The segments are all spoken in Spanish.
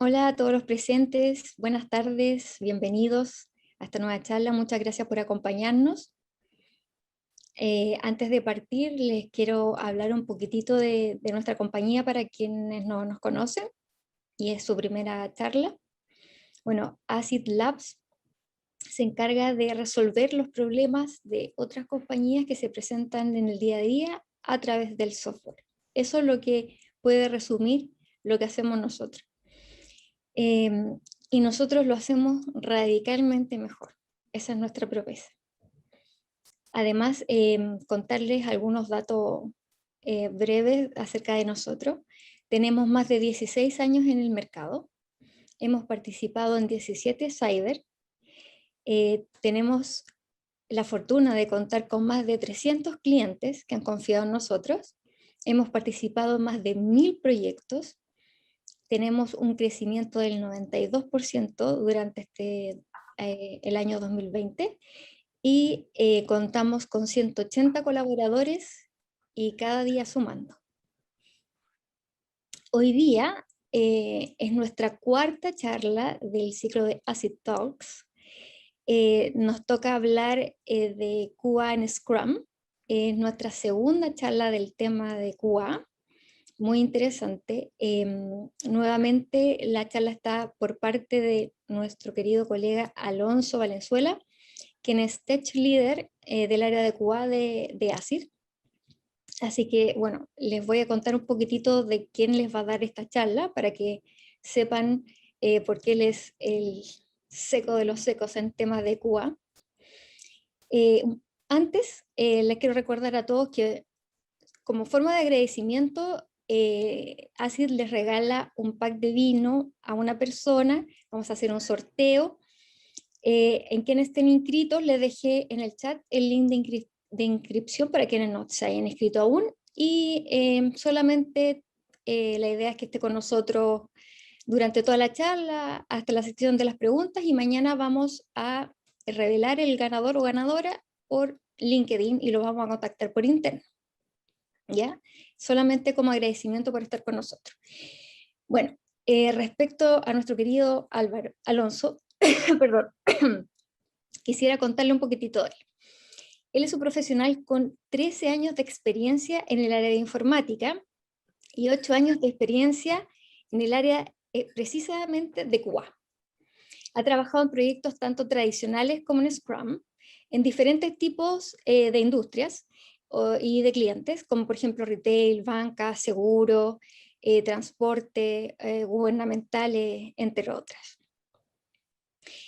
Hola a todos los presentes, buenas tardes, bienvenidos a esta nueva charla. Muchas gracias por acompañarnos. Antes de partir, les quiero hablar un poquitito de nuestra compañía para quienes no nos conocen y es su primera charla. Bueno, Acid Labs se encarga de resolver los problemas de otras compañías que se presentan en el día a día a través del software. Eso es lo que puede resumir lo que hacemos nosotros. Y nosotros lo hacemos radicalmente mejor. Esa es nuestra propuesta. Además, contarles algunos datos breves acerca de nosotros. Tenemos más de 16 años en el mercado. Hemos participado en 17 Cyber. Tenemos la fortuna de contar con más de 300 clientes que han confiado en nosotros. Hemos participado en más de 1000 proyectos. Tenemos un crecimiento del 92% durante el año 2020 y contamos con 180 colaboradores y cada día sumando. Hoy día es nuestra cuarta charla del ciclo de Acid Talks. Nos toca hablar de QA en Scrum. Es nuestra segunda charla del tema de QA. Muy interesante. Nuevamente la charla está por parte de nuestro querido colega Alonso Valenzuela, quien es Tech Leader del área de QA de ASIR. Así que, bueno, les voy a contar un poquitito de quién les va a dar esta charla para que sepan por qué él es el seco de los secos en temas de QA. Antes, les quiero recordar a todos que como forma de agradecimiento, ACID les regala un pack de vino a una persona. Vamos a hacer un sorteo. En quienes estén inscritos, les dejé en el chat el link de inscripción para quienes no se hayan inscrito aún. Y solamente la idea es que esté con nosotros durante toda la charla, hasta la sección de las preguntas, y mañana vamos a revelar el ganador o ganadora por LinkedIn y lo vamos a contactar por interno. ¿Ya? Solamente como agradecimiento por estar con nosotros. Bueno, respecto a nuestro querido Álvaro Alonso, perdón, quisiera contarle un poquitito de él. Él es un profesional con 13 años de experiencia en el área de informática y 8 años de experiencia en el área precisamente de QA. Ha trabajado en proyectos tanto tradicionales como en Scrum, en diferentes tipos de industrias y de clientes, como por ejemplo retail, banca, seguro, transporte, gubernamentales, entre otras.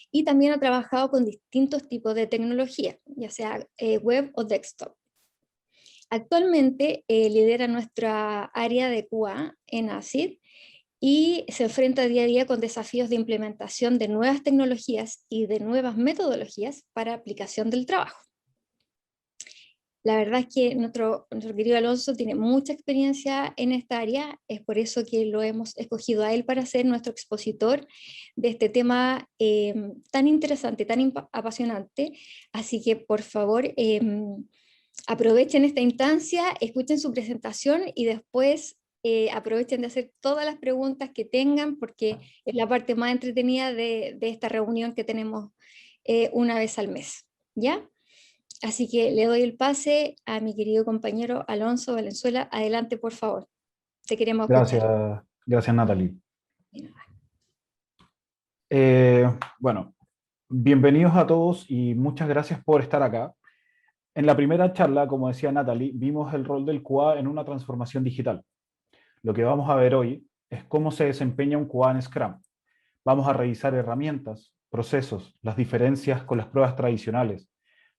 Y también ha trabajado con distintos tipos de tecnología, ya sea web o desktop. Actualmente lidera nuestra área de QA en ACID y se enfrenta día a día con desafíos de implementación de nuevas tecnologías y de nuevas metodologías para aplicación del trabajo. La verdad es que nuestro querido Alonso tiene mucha experiencia en esta área, es por eso que lo hemos escogido a él para ser nuestro expositor de este tema tan interesante, tan apasionante. Así que por favor aprovechen esta instancia, escuchen su presentación y después aprovechen de hacer todas las preguntas que tengan, porque es la parte más entretenida de esta reunión que tenemos una vez al mes. ¿Ya? Así que le doy el pase a mi querido compañero Alonso Valenzuela. Adelante, por favor. Te queremos escuchar. Gracias Natalie. Bueno, bienvenidos a todos y muchas gracias por estar acá. En la primera charla, como decía Natalie, vimos el rol del QA en una transformación digital. Lo que vamos a ver hoy es cómo se desempeña un QA en Scrum. Vamos a revisar herramientas, procesos, las diferencias con las pruebas tradicionales,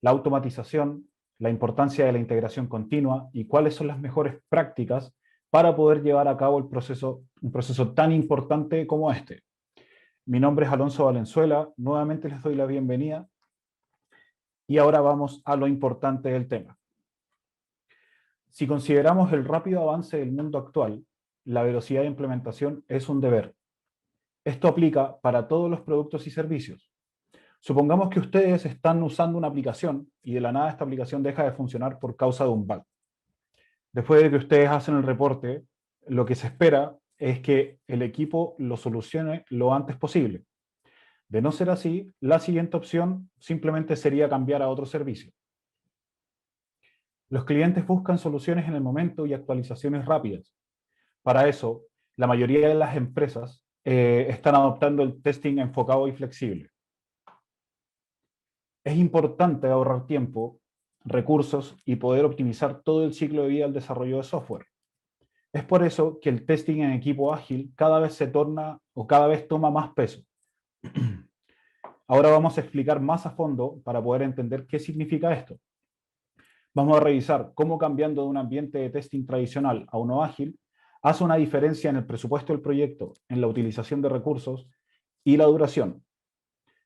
la automatización, la importancia de la integración continua y cuáles son las mejores prácticas para poder llevar a cabo un proceso tan importante como este. Mi nombre es Alonso Valenzuela, nuevamente les doy la bienvenida y ahora vamos a lo importante del tema. Si consideramos el rápido avance del mundo actual, la velocidad de implementación es un deber. Esto aplica para todos los productos y servicios. Supongamos que ustedes están usando una aplicación y de la nada esta aplicación deja de funcionar por causa de un bug. Después de que ustedes hacen el reporte, lo que se espera es que el equipo lo solucione lo antes posible. De no ser así, la siguiente opción simplemente sería cambiar a otro servicio. Los clientes buscan soluciones en el momento y actualizaciones rápidas. Para eso, la mayoría de las empresas están adoptando el testing enfocado y flexible. Es importante ahorrar tiempo, recursos y poder optimizar todo el ciclo de vida del desarrollo de software. Es por eso que el testing en equipo ágil cada vez se torna o cada vez toma más peso. Ahora vamos a explicar más a fondo para poder entender qué significa esto. Vamos a revisar cómo cambiando de un ambiente de testing tradicional a uno ágil hace una diferencia en el presupuesto del proyecto, en la utilización de recursos y la duración.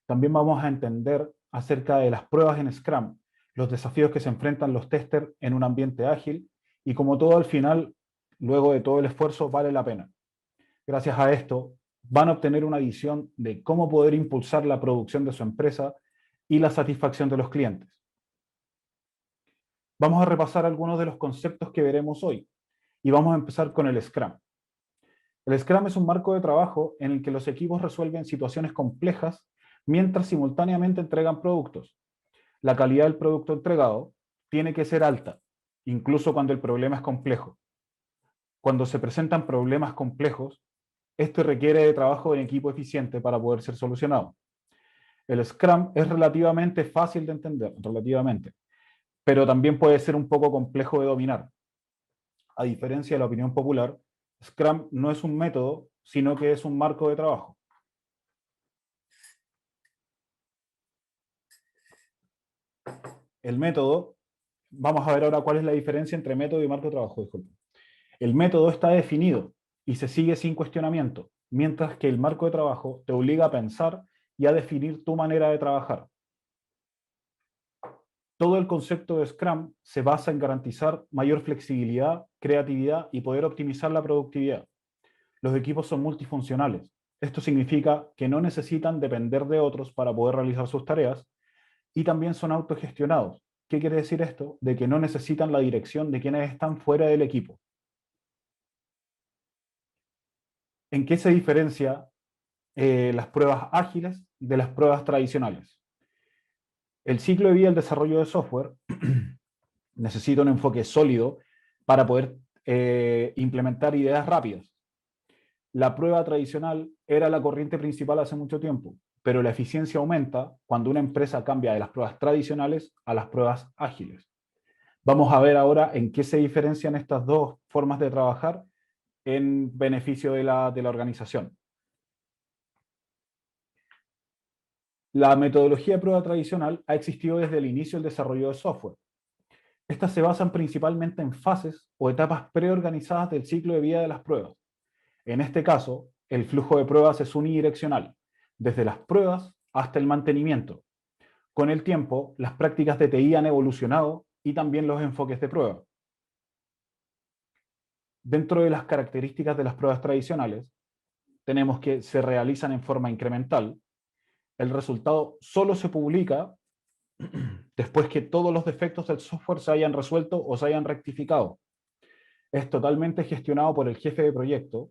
También vamos a entender acerca de las pruebas en Scrum, los desafíos que se enfrentan los testers en un ambiente ágil y como todo al final, luego de todo el esfuerzo, vale la pena. Gracias a esto, van a obtener una visión de cómo poder impulsar la producción de su empresa y la satisfacción de los clientes. Vamos a repasar algunos de los conceptos que veremos hoy y vamos a empezar con el Scrum. El Scrum es un marco de trabajo en el que los equipos resuelven situaciones complejas mientras simultáneamente entregan productos. La calidad del producto entregado tiene que ser alta, incluso cuando el problema es complejo. Cuando se presentan problemas complejos, esto requiere de trabajo en equipo eficiente para poder ser solucionado. El Scrum es relativamente fácil de entender, pero también puede ser un poco complejo de dominar. A diferencia de la opinión popular, Scrum no es un método, sino que es un marco de trabajo. El método, vamos a ver ahora cuál es la diferencia entre método y marco de trabajo, disculpen. El método está definido y se sigue sin cuestionamiento, mientras que el marco de trabajo te obliga a pensar y a definir tu manera de trabajar. Todo el concepto de Scrum se basa en garantizar mayor flexibilidad, creatividad y poder optimizar la productividad. Los equipos son multifuncionales. Esto significa que no necesitan depender de otros para poder realizar sus tareas y también son autogestionados. ¿Qué quiere decir esto? De que no necesitan la dirección de quienes están fuera del equipo. ¿En qué se diferencia las pruebas ágiles de las pruebas tradicionales? El ciclo de vida del desarrollo de software necesita un enfoque sólido para poder implementar ideas rápidas. La prueba tradicional era la corriente principal hace mucho tiempo, pero la eficiencia aumenta cuando una empresa cambia de las pruebas tradicionales a las pruebas ágiles. Vamos a ver ahora en qué se diferencian estas dos formas de trabajar en beneficio de la organización. La metodología de prueba tradicional ha existido desde el inicio del desarrollo de software. Estas se basan principalmente en fases o etapas preorganizadas del ciclo de vida de las pruebas. En este caso, el flujo de pruebas es unidireccional, desde las pruebas hasta el mantenimiento. Con el tiempo, las prácticas de TI han evolucionado y también los enfoques de prueba. Dentro de las características de las pruebas tradicionales, tenemos que se realizan en forma incremental. El resultado solo se publica después que todos los defectos del software se hayan resuelto o se hayan rectificado. Es totalmente gestionado por el jefe de proyecto.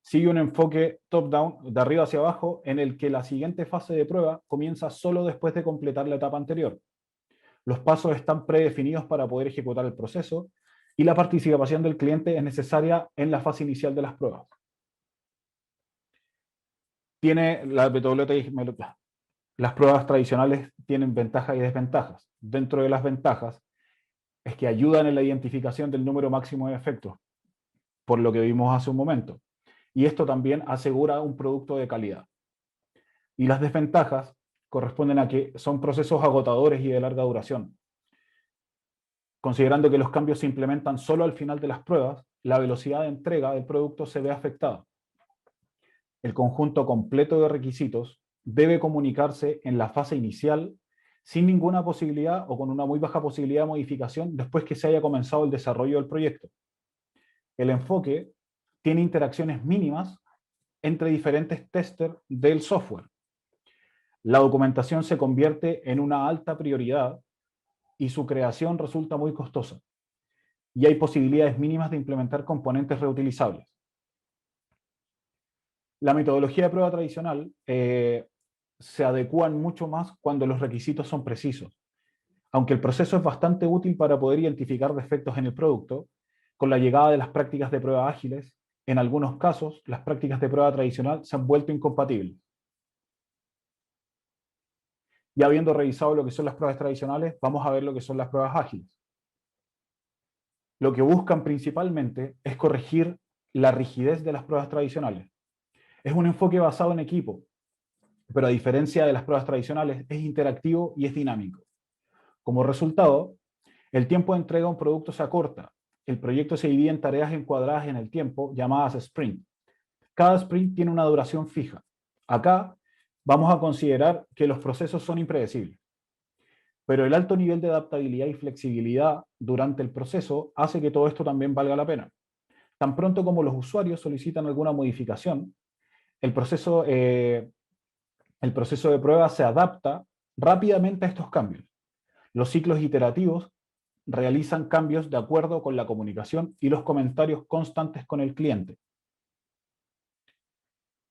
Sigue un enfoque top-down, de arriba hacia abajo, en el que la siguiente fase de prueba comienza solo después de completar la etapa anterior. Los pasos están predefinidos para poder ejecutar el proceso y la participación del cliente es necesaria en la fase inicial de las pruebas. Las pruebas tradicionales tienen ventajas y desventajas. Dentro de las ventajas es que ayudan en la identificación del número máximo de defectos, por lo que vimos hace un momento. Y esto también asegura un producto de calidad. Y las desventajas corresponden a que son procesos agotadores y de larga duración. Considerando que los cambios se implementan solo al final de las pruebas, la velocidad de entrega del producto se ve afectada. El conjunto completo de requisitos debe comunicarse en la fase inicial sin ninguna posibilidad o con una muy baja posibilidad de modificación después que se haya comenzado el desarrollo del proyecto. El enfoque tiene interacciones mínimas entre diferentes testers del software. La documentación se convierte en una alta prioridad y su creación resulta muy costosa. Y hay posibilidades mínimas de implementar componentes reutilizables. La metodología de prueba tradicional se adecúan mucho más cuando los requisitos son precisos. Aunque el proceso es bastante útil para poder identificar defectos en el producto, con la llegada de las prácticas de prueba ágiles, en algunos casos, las prácticas de prueba tradicional se han vuelto incompatibles. Ya habiendo revisado lo que son las pruebas tradicionales, vamos a ver lo que son las pruebas ágiles. Lo que buscan principalmente es corregir la rigidez de las pruebas tradicionales. Es un enfoque basado en equipo, pero a diferencia de las pruebas tradicionales, es interactivo y es dinámico. Como resultado, el tiempo de entrega de un producto se acorta. El proyecto se divide en tareas encuadradas en el tiempo, llamadas sprint. Cada sprint tiene una duración fija. Acá vamos a considerar que los procesos son impredecibles, pero el alto nivel de adaptabilidad y flexibilidad durante el proceso hace que todo esto también valga la pena. Tan pronto como los usuarios solicitan alguna modificación, el proceso de prueba se adapta rápidamente a estos cambios. Los ciclos iterativos realizan cambios de acuerdo con la comunicación y los comentarios constantes con el cliente.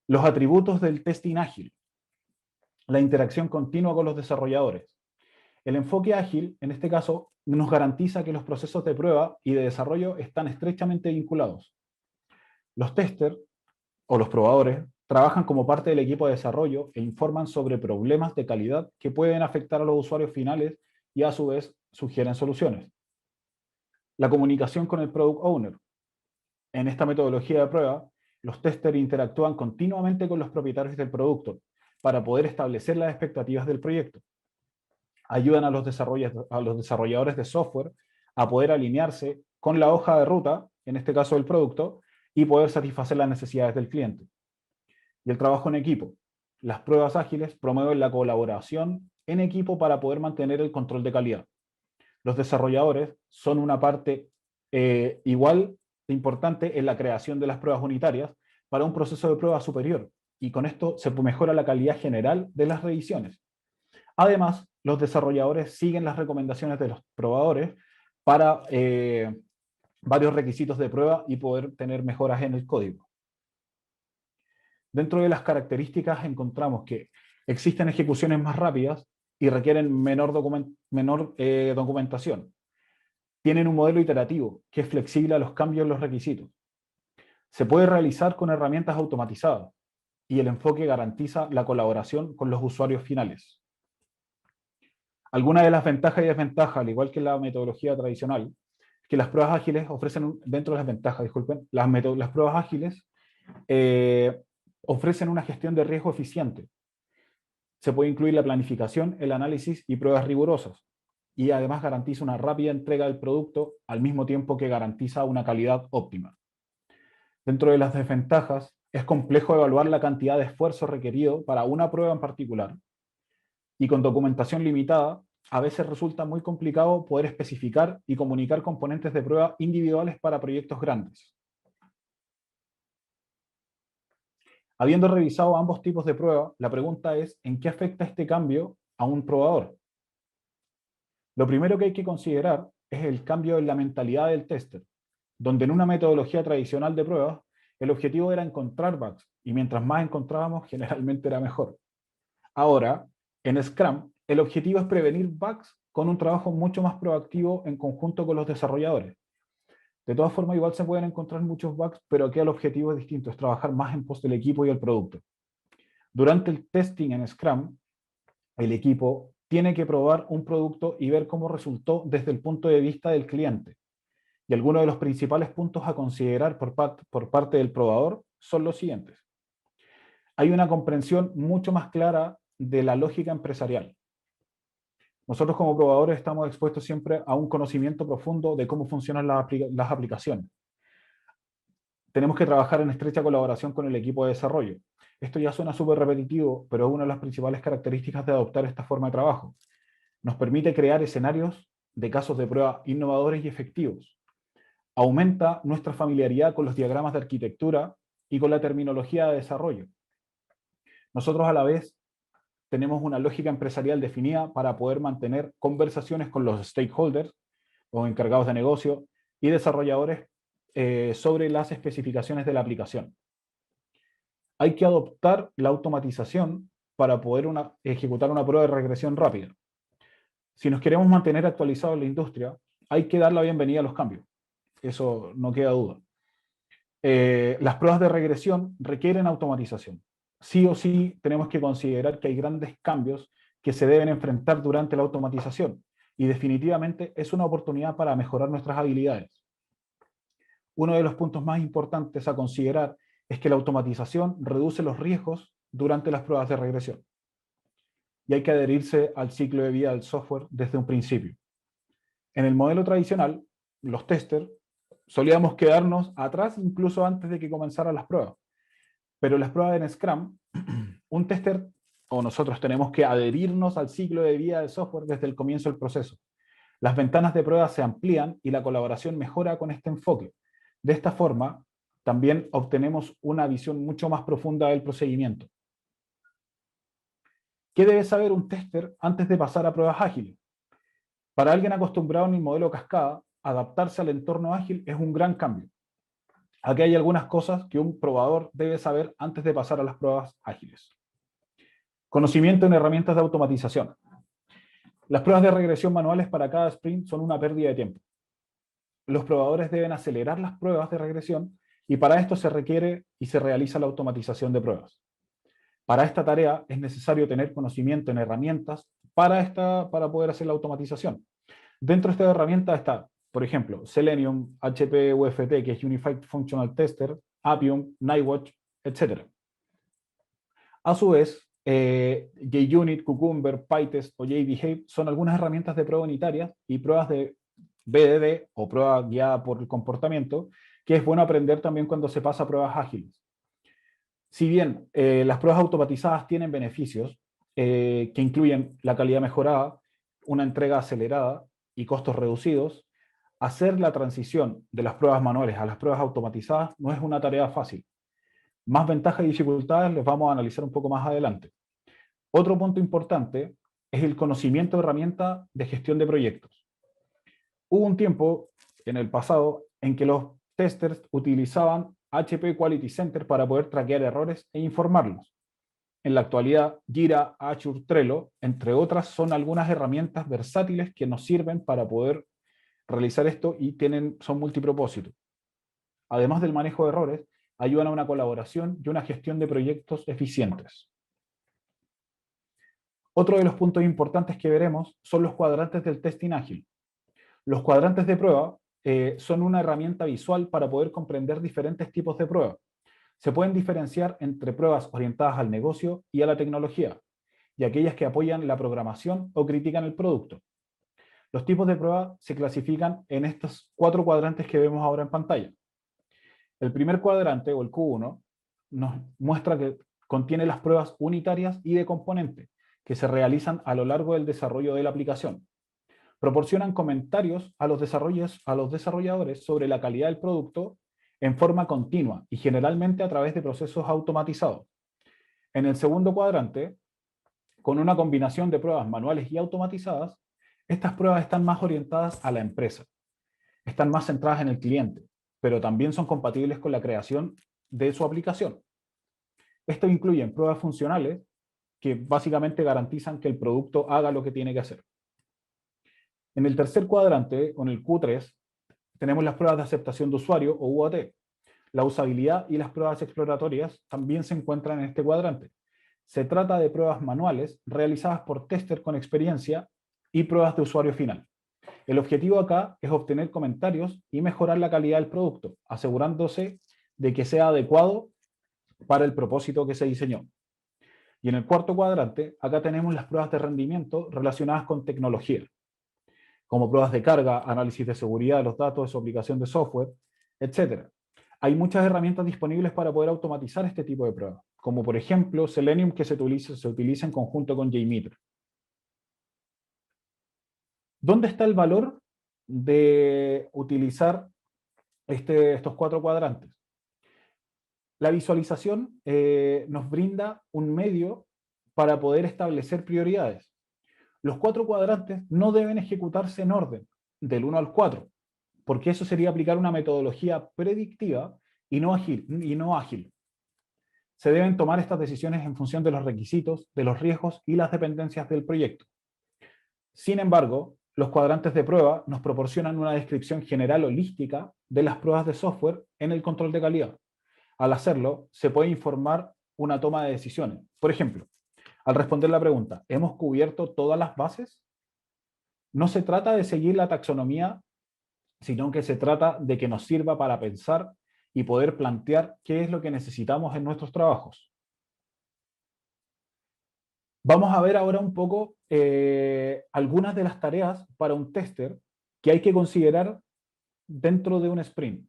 Los atributos del testing ágil. La interacción continua con los desarrolladores. El enfoque ágil, en este caso, nos garantiza que los procesos de prueba y de desarrollo están estrechamente vinculados. Los testers o los probadores trabajan como parte del equipo de desarrollo e informan sobre problemas de calidad que pueden afectar a los usuarios finales y a su vez sugieren soluciones. La comunicación con el Product Owner. En esta metodología de prueba, los testers interactúan continuamente con los propietarios del producto para poder establecer las expectativas del proyecto. Ayudan a los desarrolladores de software a poder alinearse con la hoja de ruta, en este caso del producto, y poder satisfacer las necesidades del cliente. Y el trabajo en equipo. Las pruebas ágiles promueven la colaboración en equipo para poder mantener el control de calidad. Los desarrolladores son una parte igual de importante en la creación de las pruebas unitarias para un proceso de prueba superior, y con esto se mejora la calidad general de las revisiones. Además, los desarrolladores siguen las recomendaciones de los probadores para varios requisitos de prueba y poder tener mejoras en el código. Dentro de las características encontramos que existen ejecuciones más rápidas y requieren menor documentación. Tienen un modelo iterativo que es flexible a los cambios en los requisitos. Se puede realizar con herramientas automatizadas y el enfoque garantiza la colaboración con los usuarios finales. Algunas de las ventajas y desventajas, al igual que la metodología tradicional, es que las pruebas ágiles ofrecen, dentro de las ventajas, disculpen, las pruebas ágiles ofrecen una gestión de riesgo eficiente. Se puede incluir la planificación, el análisis y pruebas rigurosas. Y además garantiza una rápida entrega del producto al mismo tiempo que garantiza una calidad óptima. Dentro de las desventajas, es complejo evaluar la cantidad de esfuerzo requerido para una prueba en particular. Y con documentación limitada, a veces resulta muy complicado poder especificar y comunicar componentes de prueba individuales para proyectos grandes. Habiendo revisado ambos tipos de prueba, la pregunta es, ¿en qué afecta este cambio a un probador? Lo primero que hay que considerar es el cambio en la mentalidad del tester, donde en una metodología tradicional de pruebas, el objetivo era encontrar bugs, y mientras más encontrábamos, generalmente era mejor. Ahora, en Scrum, el objetivo es prevenir bugs con un trabajo mucho más proactivo en conjunto con los desarrolladores. De todas formas, igual se pueden encontrar muchos bugs, pero aquí el objetivo es distinto, es trabajar más en pos del equipo y el producto. Durante el testing en Scrum, el equipo tiene que probar un producto y ver cómo resultó desde el punto de vista del cliente. Y algunos de los principales puntos a considerar por parte del probador son los siguientes. Hay una comprensión mucho más clara de la lógica empresarial. Nosotros como probadores estamos expuestos siempre a un conocimiento profundo de cómo funcionan las aplicaciones. Tenemos que trabajar en estrecha colaboración con el equipo de desarrollo. Esto ya suena súper repetitivo, pero es una de las principales características de adoptar esta forma de trabajo. Nos permite crear escenarios de casos de prueba innovadores y efectivos. Aumenta nuestra familiaridad con los diagramas de arquitectura y con la terminología de desarrollo. Nosotros a la vez tenemos una lógica empresarial definida para poder mantener conversaciones con los stakeholders o encargados de negocio y desarrolladores sobre las especificaciones de la aplicación. hay que adoptar la automatización para poder ejecutar una prueba de regresión rápida. Si nos queremos mantener actualizados en la industria, hay que dar la bienvenida a los cambios. Eso no queda duda. Las pruebas de regresión requieren automatización. Sí o sí tenemos que considerar que hay grandes cambios que se deben enfrentar durante la automatización y definitivamente es una oportunidad para mejorar nuestras habilidades. Uno de los puntos más importantes a considerar es que la automatización reduce los riesgos durante las pruebas de regresión y hay que adherirse al ciclo de vida del software desde un principio. En el modelo tradicional, los testers solíamos quedarnos atrás incluso antes de que comenzaran las pruebas. Pero las pruebas en Scrum, un tester o nosotros tenemos que adherirnos al ciclo de vida del software desde el comienzo del proceso. Las ventanas de prueba se amplían y la colaboración mejora con este enfoque. De esta forma, también obtenemos una visión mucho más profunda del procedimiento. ¿Qué debe saber un tester antes de pasar a pruebas ágiles? Para alguien acostumbrado en el modelo cascada, adaptarse al entorno ágil es un gran cambio. Aquí hay algunas cosas que un probador debe saber antes de pasar a las pruebas ágiles. Conocimiento en herramientas de automatización. Las pruebas de regresión manuales para cada sprint son una pérdida de tiempo. Los probadores deben acelerar las pruebas de regresión y para esto se requiere y se realiza la automatización de pruebas. Para esta tarea es necesario tener conocimiento en herramientas para poder hacer la automatización. Dentro de esta herramienta está, por ejemplo, Selenium, HP UFT, que es Unified Functional Tester, Appium, Nightwatch, etc. A su vez, JUnit, Cucumber, PyTest o JBehave son algunas herramientas de prueba unitarias y pruebas de BDD o prueba guiada por el comportamiento, que es bueno aprender también cuando se pasa a pruebas ágiles. Si bien las pruebas automatizadas tienen beneficios que incluyen la calidad mejorada, una entrega acelerada y costos reducidos, hacer la transición de las pruebas manuales a las pruebas automatizadas no es una tarea fácil. Más ventajas y dificultades les vamos a analizar un poco más adelante. Otro punto importante es el conocimiento de herramientas de gestión de proyectos. Hubo un tiempo en el pasado en que los testers utilizaban HP Quality Center para poder traquear errores e informarlos. En la actualidad, Jira, Azure, Trello, entre otras, son algunas herramientas versátiles que nos sirven para poder realizar esto y son multipropósito. Además del manejo de errores, ayudan a una colaboración y una gestión de proyectos eficientes. Otro de los puntos importantes que veremos son los cuadrantes del testing ágil. Los cuadrantes de prueba son una herramienta visual para poder comprender diferentes tipos de pruebas. Se pueden diferenciar entre pruebas orientadas al negocio y a la tecnología, y aquellas que apoyan la programación o critican el producto. Los tipos de prueba se clasifican en estos 4 cuadrantes que vemos ahora en pantalla. El primer cuadrante, o el Q1, nos muestra que contiene las pruebas unitarias y de componente, que se realizan a lo largo del desarrollo de la aplicación. Proporcionan comentarios a los desarrolladores sobre la calidad del producto en forma continua y generalmente a través de procesos automatizados. En el segundo cuadrante, con una combinación de pruebas manuales y automatizadas, estas pruebas están más orientadas a la empresa, están más centradas en el cliente, pero también son compatibles con la creación de su aplicación. Esto incluye pruebas funcionales que básicamente garantizan que el producto haga lo que tiene que hacer. En el tercer cuadrante, con el Q3, tenemos las pruebas de aceptación de usuario o UAT. La usabilidad y las pruebas exploratorias también se encuentran en este cuadrante. Se trata de pruebas manuales realizadas por testers con experiencia y pruebas de usuario final. El objetivo acá es obtener comentarios y mejorar la calidad del producto, asegurándose de que sea adecuado para el propósito que se diseñó. Y en el cuarto cuadrante, acá tenemos las pruebas de rendimiento relacionadas con tecnología, como pruebas de carga, análisis de seguridad de los datos de su aplicación de software, etc. Hay muchas herramientas disponibles para poder automatizar este tipo de pruebas, como por ejemplo Selenium, que se utiliza en conjunto con JMeter. ¿Dónde está el valor de utilizar estos 4 cuadrantes? La visualización nos brinda un medio para poder establecer prioridades. Los 4 cuadrantes no deben ejecutarse en orden, del 1 al 4, porque eso sería aplicar una metodología predictiva y no ágil. Se deben tomar estas decisiones en función de los requisitos, de los riesgos y las dependencias del proyecto. Sin embargo, los cuadrantes de prueba nos proporcionan una descripción general holística de las pruebas de software en el control de calidad. Al hacerlo, se puede informar una toma de decisiones. Por ejemplo, al responder la pregunta, ¿hemos cubierto todas las bases? No se trata de seguir la taxonomía, sino que se trata de que nos sirva para pensar y poder plantear qué es lo que necesitamos en nuestros trabajos. Vamos a ver ahora un poco algunas de las tareas para un tester que hay que considerar dentro de un sprint.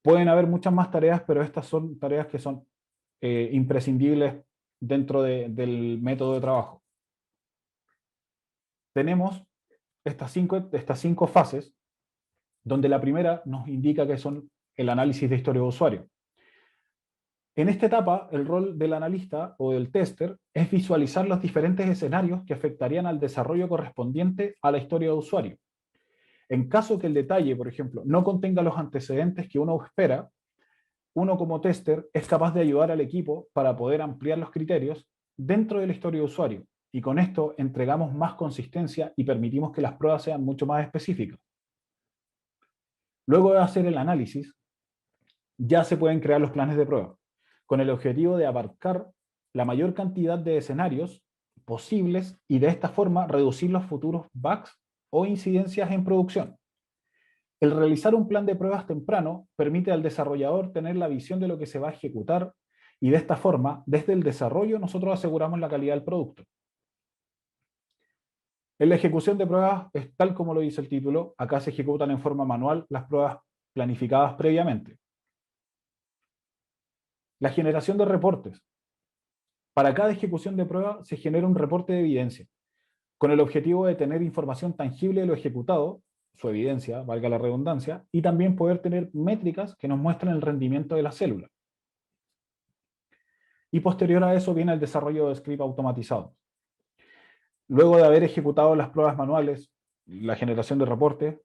Pueden haber muchas más tareas, pero estas son tareas que son imprescindibles dentro del método de trabajo. Tenemos estas cinco fases, donde la primera nos indica que son el análisis de historia de usuario. En esta etapa, el rol del analista o del tester es visualizar los diferentes escenarios que afectarían al desarrollo correspondiente a la historia de usuario. En caso que el detalle, por ejemplo, no contenga los antecedentes que uno espera, uno como tester es capaz de ayudar al equipo para poder ampliar los criterios dentro de la historia de usuario, y con esto entregamos más consistencia y permitimos que las pruebas sean mucho más específicas. Luego de hacer el análisis, ya se pueden crear los planes de prueba, con el objetivo de abarcar la mayor cantidad de escenarios posibles y de esta forma reducir los futuros bugs o incidencias en producción. El realizar un plan de pruebas temprano permite al desarrollador tener la visión de lo que se va a ejecutar, y de esta forma, desde el desarrollo, nosotros aseguramos la calidad del producto. En la ejecución de pruebas es tal como lo dice el título. Acá se ejecutan en forma manual las pruebas planificadas previamente. La generación de reportes. Para cada ejecución de prueba se genera un reporte de evidencia, con el objetivo de tener información tangible de lo ejecutado, su evidencia, valga la redundancia, y también poder tener métricas que nos muestren el rendimiento de la célula. Y posterior a eso viene el desarrollo de script automatizados. Luego de haber ejecutado las pruebas manuales, la generación de reportes,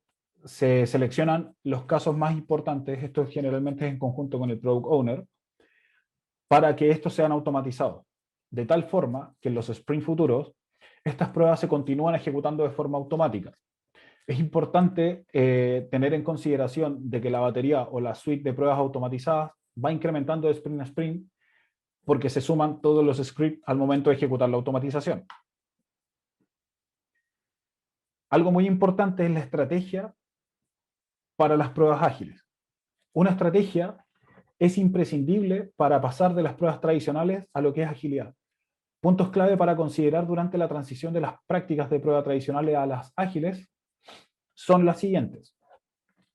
se seleccionan los casos más importantes, esto generalmente es en conjunto con el Product Owner, para que estos sean automatizados, de tal forma que en los sprints futuros, estas pruebas se continúan ejecutando de forma automática. Es importante tener en consideración de que la batería o la suite de pruebas automatizadas va incrementando de sprint a sprint, porque se suman todos los scripts al momento de ejecutar la automatización. Algo muy importante es la estrategia para las pruebas ágiles. Una estrategia es imprescindible para pasar de las pruebas tradicionales a lo que es agilidad. Puntos clave para considerar durante la transición de las prácticas de prueba tradicionales a las ágiles son las siguientes.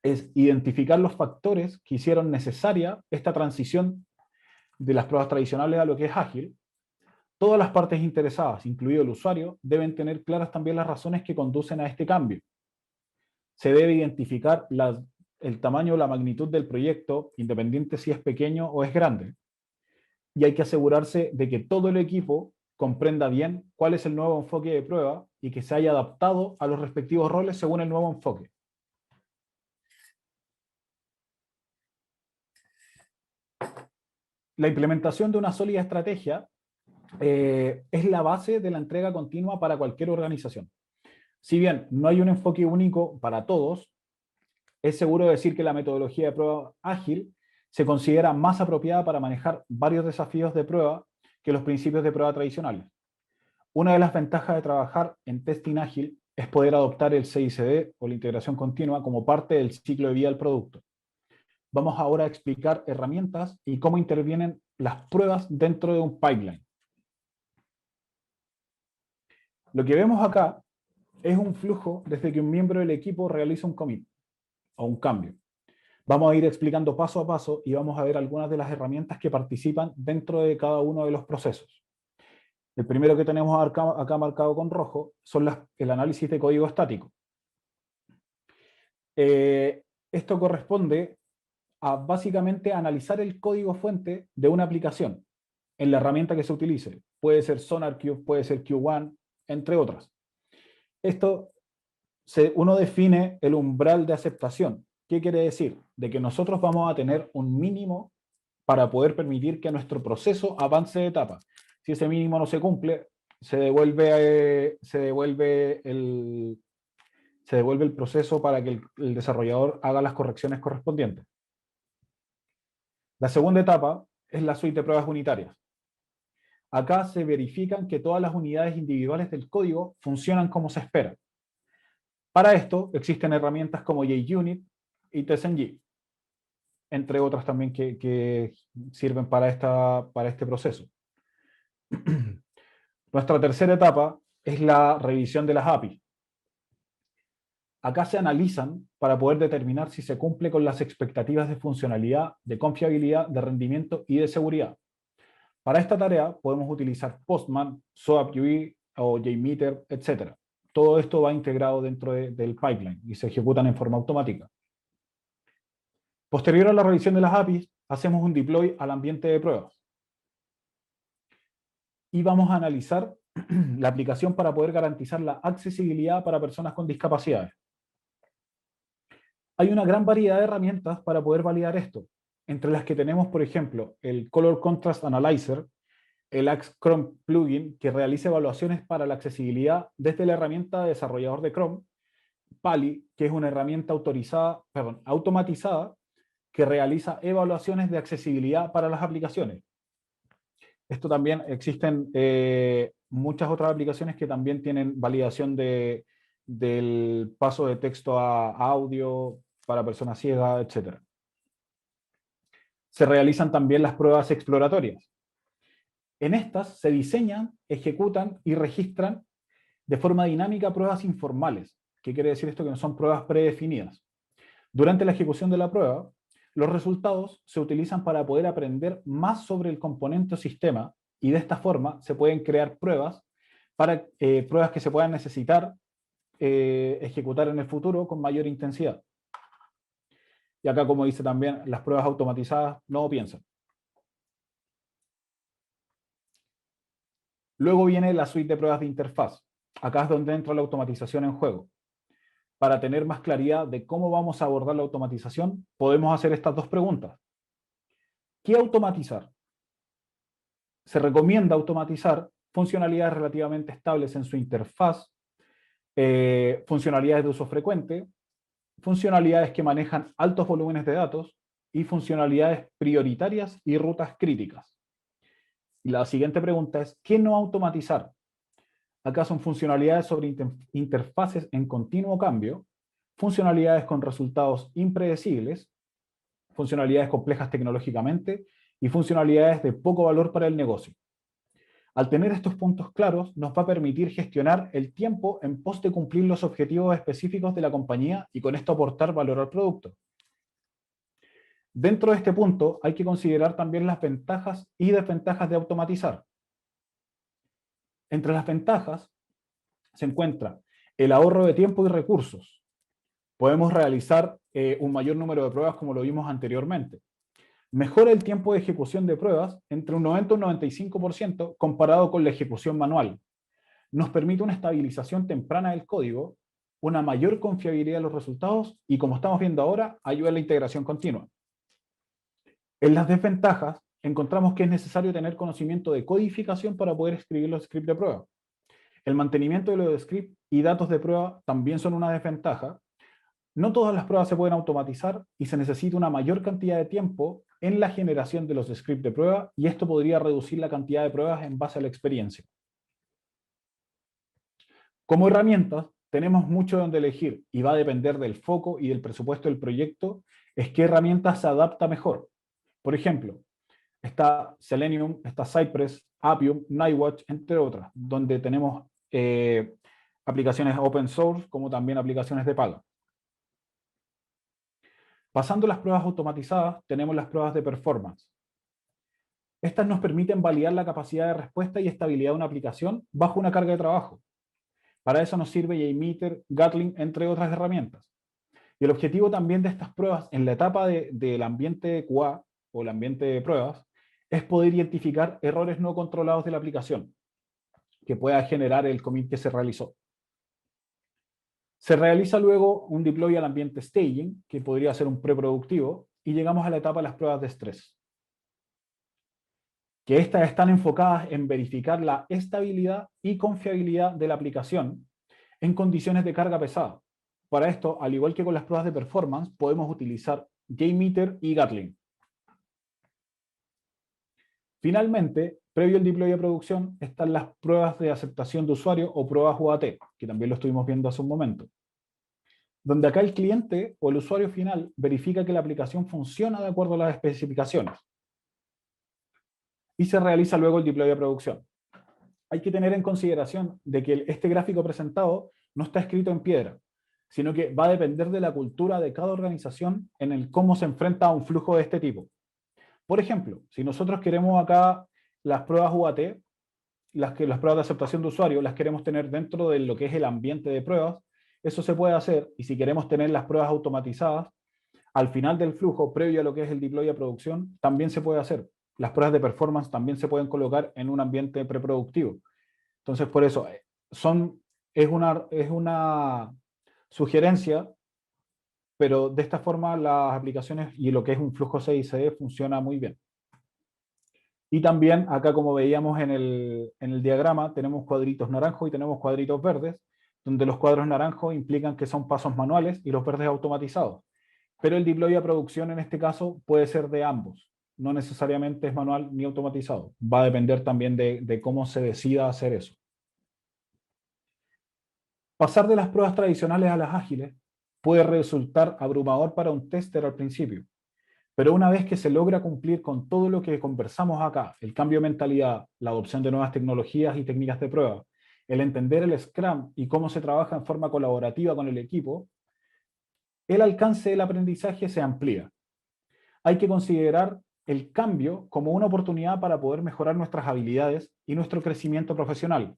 Es identificar los factores que hicieron necesaria esta transición de las pruebas tradicionales a lo que es ágil. Todas las partes interesadas, incluido el usuario, deben tener claras también las razones que conducen a este cambio. Se debe identificar el tamaño o la magnitud del proyecto, independiente si es pequeño o es grande. Y hay que asegurarse de que todo el equipo comprenda bien cuál es el nuevo enfoque de prueba y que se haya adaptado a los respectivos roles según el nuevo enfoque. La implementación de una sólida estrategia es la base de la entrega continua para cualquier organización. Si bien no hay un enfoque único para todos, es seguro decir que la metodología de prueba ágil se considera más apropiada para manejar varios desafíos de prueba que los principios de prueba tradicionales. Una de las ventajas de trabajar en testing ágil es poder adoptar el CI/CD o la integración continua como parte del ciclo de vida del producto. Vamos ahora a explicar herramientas y cómo intervienen las pruebas dentro de un pipeline. Lo que vemos acá es un flujo desde que un miembro del equipo realiza un commit o un cambio. Vamos a ir explicando paso a paso y vamos a ver algunas de las herramientas que participan dentro de cada uno de los procesos. El primero que tenemos acá marcado con rojo son el análisis de código estático. Esto corresponde a básicamente analizar el código fuente de una aplicación en la herramienta que se utilice. Puede ser SonarQube, puede ser Q1, entre otras. Uno define el umbral de aceptación. ¿Qué quiere decir? De que nosotros vamos a tener un mínimo para poder permitir que nuestro proceso avance de etapa. Si ese mínimo no se cumple, se devuelve el proceso para que el desarrollador haga las correcciones correspondientes. La segunda etapa es la suite de pruebas unitarias. Acá se verifican que todas las unidades individuales del código funcionan como se espera. Para esto existen herramientas como JUnit y TestNG, entre otras también que sirven para este proceso. Nuestra tercera etapa es la revisión de las APIs. Acá se analizan para poder determinar si se cumple con las expectativas de funcionalidad, de confiabilidad, de rendimiento y de seguridad. Para esta tarea podemos utilizar Postman, SOAP-UI o JMeter, etc. Todo esto va integrado dentro del pipeline y se ejecutan en forma automática. Posterior a la revisión de las APIs, hacemos un deploy al ambiente de pruebas. Y vamos a analizar la aplicación para poder garantizar la accesibilidad para personas con discapacidades. Hay una gran variedad de herramientas para poder validar esto, entre las que tenemos, por ejemplo, el Color Contrast Analyzer, el Axe Chrome Plugin, que realiza evaluaciones para la accesibilidad desde la herramienta de desarrollador de Chrome, Pali, que es una herramienta automatizada que realiza evaluaciones de accesibilidad para las aplicaciones. Esto también existen muchas otras aplicaciones que también tienen validación del paso de texto a audio para personas ciegas, etc. Se realizan también las pruebas exploratorias. En estas se diseñan, ejecutan y registran de forma dinámica pruebas informales. ¿Qué quiere decir esto? Que no son pruebas predefinidas. Durante la ejecución de la prueba, los resultados se utilizan para poder aprender más sobre el componente o sistema y de esta forma se pueden crear pruebas pruebas que se puedan necesitar ejecutar en el futuro con mayor intensidad. Y acá, como dice también, las pruebas automatizadas no piensan. Luego viene la suite de pruebas de interfaz. Acá es donde entra la automatización en juego. Para tener más claridad de cómo vamos a abordar la automatización, podemos hacer estas dos preguntas. ¿Qué automatizar? Se recomienda automatizar funcionalidades relativamente estables en su interfaz, funcionalidades de uso frecuente, funcionalidades que manejan altos volúmenes de datos y funcionalidades prioritarias y rutas críticas. Y la siguiente pregunta es, ¿qué no automatizar? Acá son funcionalidades sobre interfaces en continuo cambio, funcionalidades con resultados impredecibles, funcionalidades complejas tecnológicamente y funcionalidades de poco valor para el negocio. Al tener estos puntos claros, nos va a permitir gestionar el tiempo en pos de cumplir los objetivos específicos de la compañía y con esto aportar valor al producto. Dentro de este punto hay que considerar también las ventajas y desventajas de automatizar. Entre las ventajas se encuentra el ahorro de tiempo y recursos. Podemos realizar un mayor número de pruebas como lo vimos anteriormente. Mejora el tiempo de ejecución de pruebas entre un 90 y un 95% comparado con la ejecución manual. Nos permite una estabilización temprana del código, una mayor confiabilidad de los resultados y, como estamos viendo ahora, ayuda a la integración continua. En las desventajas, encontramos que es necesario tener conocimiento de codificación para poder escribir los scripts de prueba. El mantenimiento de los scripts y datos de prueba también son una desventaja. No todas las pruebas se pueden automatizar y se necesita una mayor cantidad de tiempo en la generación de los scripts de prueba y esto podría reducir la cantidad de pruebas en base a la experiencia. Como herramientas, tenemos mucho donde elegir y va a depender del foco y del presupuesto del proyecto, es qué herramienta se adapta mejor. Por ejemplo, está Selenium, está Cypress, Appium, Nightwatch, entre otras, donde tenemos aplicaciones open source como también aplicaciones de paga. Pasando las pruebas automatizadas, tenemos las pruebas de performance. Estas nos permiten validar la capacidad de respuesta y estabilidad de una aplicación bajo una carga de trabajo. Para eso nos sirve JMeter, Gatling, entre otras herramientas. Y el objetivo también de estas pruebas en la etapa del ambiente de QA o el ambiente de pruebas es poder identificar errores no controlados de la aplicación que pueda generar el commit que se realizó. Se realiza luego un deploy al ambiente staging, que podría ser un preproductivo, y llegamos a la etapa de las pruebas de estrés. que estas están enfocadas en verificar la estabilidad y confiabilidad de la aplicación en condiciones de carga pesada. Para esto, al igual que con las pruebas de performance, podemos utilizar JMeter y Gatling. Finalmente, previo al deploy a producción, están las pruebas de aceptación de usuario o pruebas UAT, que también lo estuvimos viendo hace un momento, donde acá el cliente o el usuario final verifica que la aplicación funciona de acuerdo a las especificaciones y se realiza luego el deploy a producción. Hay que tener en consideración de que este gráfico presentado no está escrito en piedra, sino que va a depender de la cultura de cada organización en el cómo se enfrenta a un flujo de este tipo. Por ejemplo, si nosotros queremos acá las pruebas UAT, las pruebas de aceptación de usuario, las queremos tener dentro de lo que es el ambiente de pruebas, eso se puede hacer, y si queremos tener las pruebas automatizadas, al final del flujo, previo a lo que es el deploy a producción, también se puede hacer. Las pruebas de performance también se pueden colocar en un ambiente preproductivo. Entonces, por eso, es una sugerencia, pero de esta forma las aplicaciones y lo que es un flujo CI/CD funciona muy bien. Y también acá, como veíamos en el diagrama, tenemos cuadritos naranjos y tenemos cuadritos verdes, donde los cuadros naranjos implican que son pasos manuales y los verdes automatizados. Pero el deploy a producción en este caso puede ser de ambos. No necesariamente es manual ni automatizado. Va a depender también de cómo se decida hacer eso. Pasar de las pruebas tradicionales a las ágiles puede resultar abrumador para un tester al principio, pero una vez que se logra cumplir con todo lo que conversamos acá, el cambio de mentalidad, la adopción de nuevas tecnologías y técnicas de prueba, el entender el Scrum y cómo se trabaja en forma colaborativa con el equipo, el alcance del aprendizaje se amplía. Hay que considerar el cambio como una oportunidad para poder mejorar nuestras habilidades y nuestro crecimiento profesional.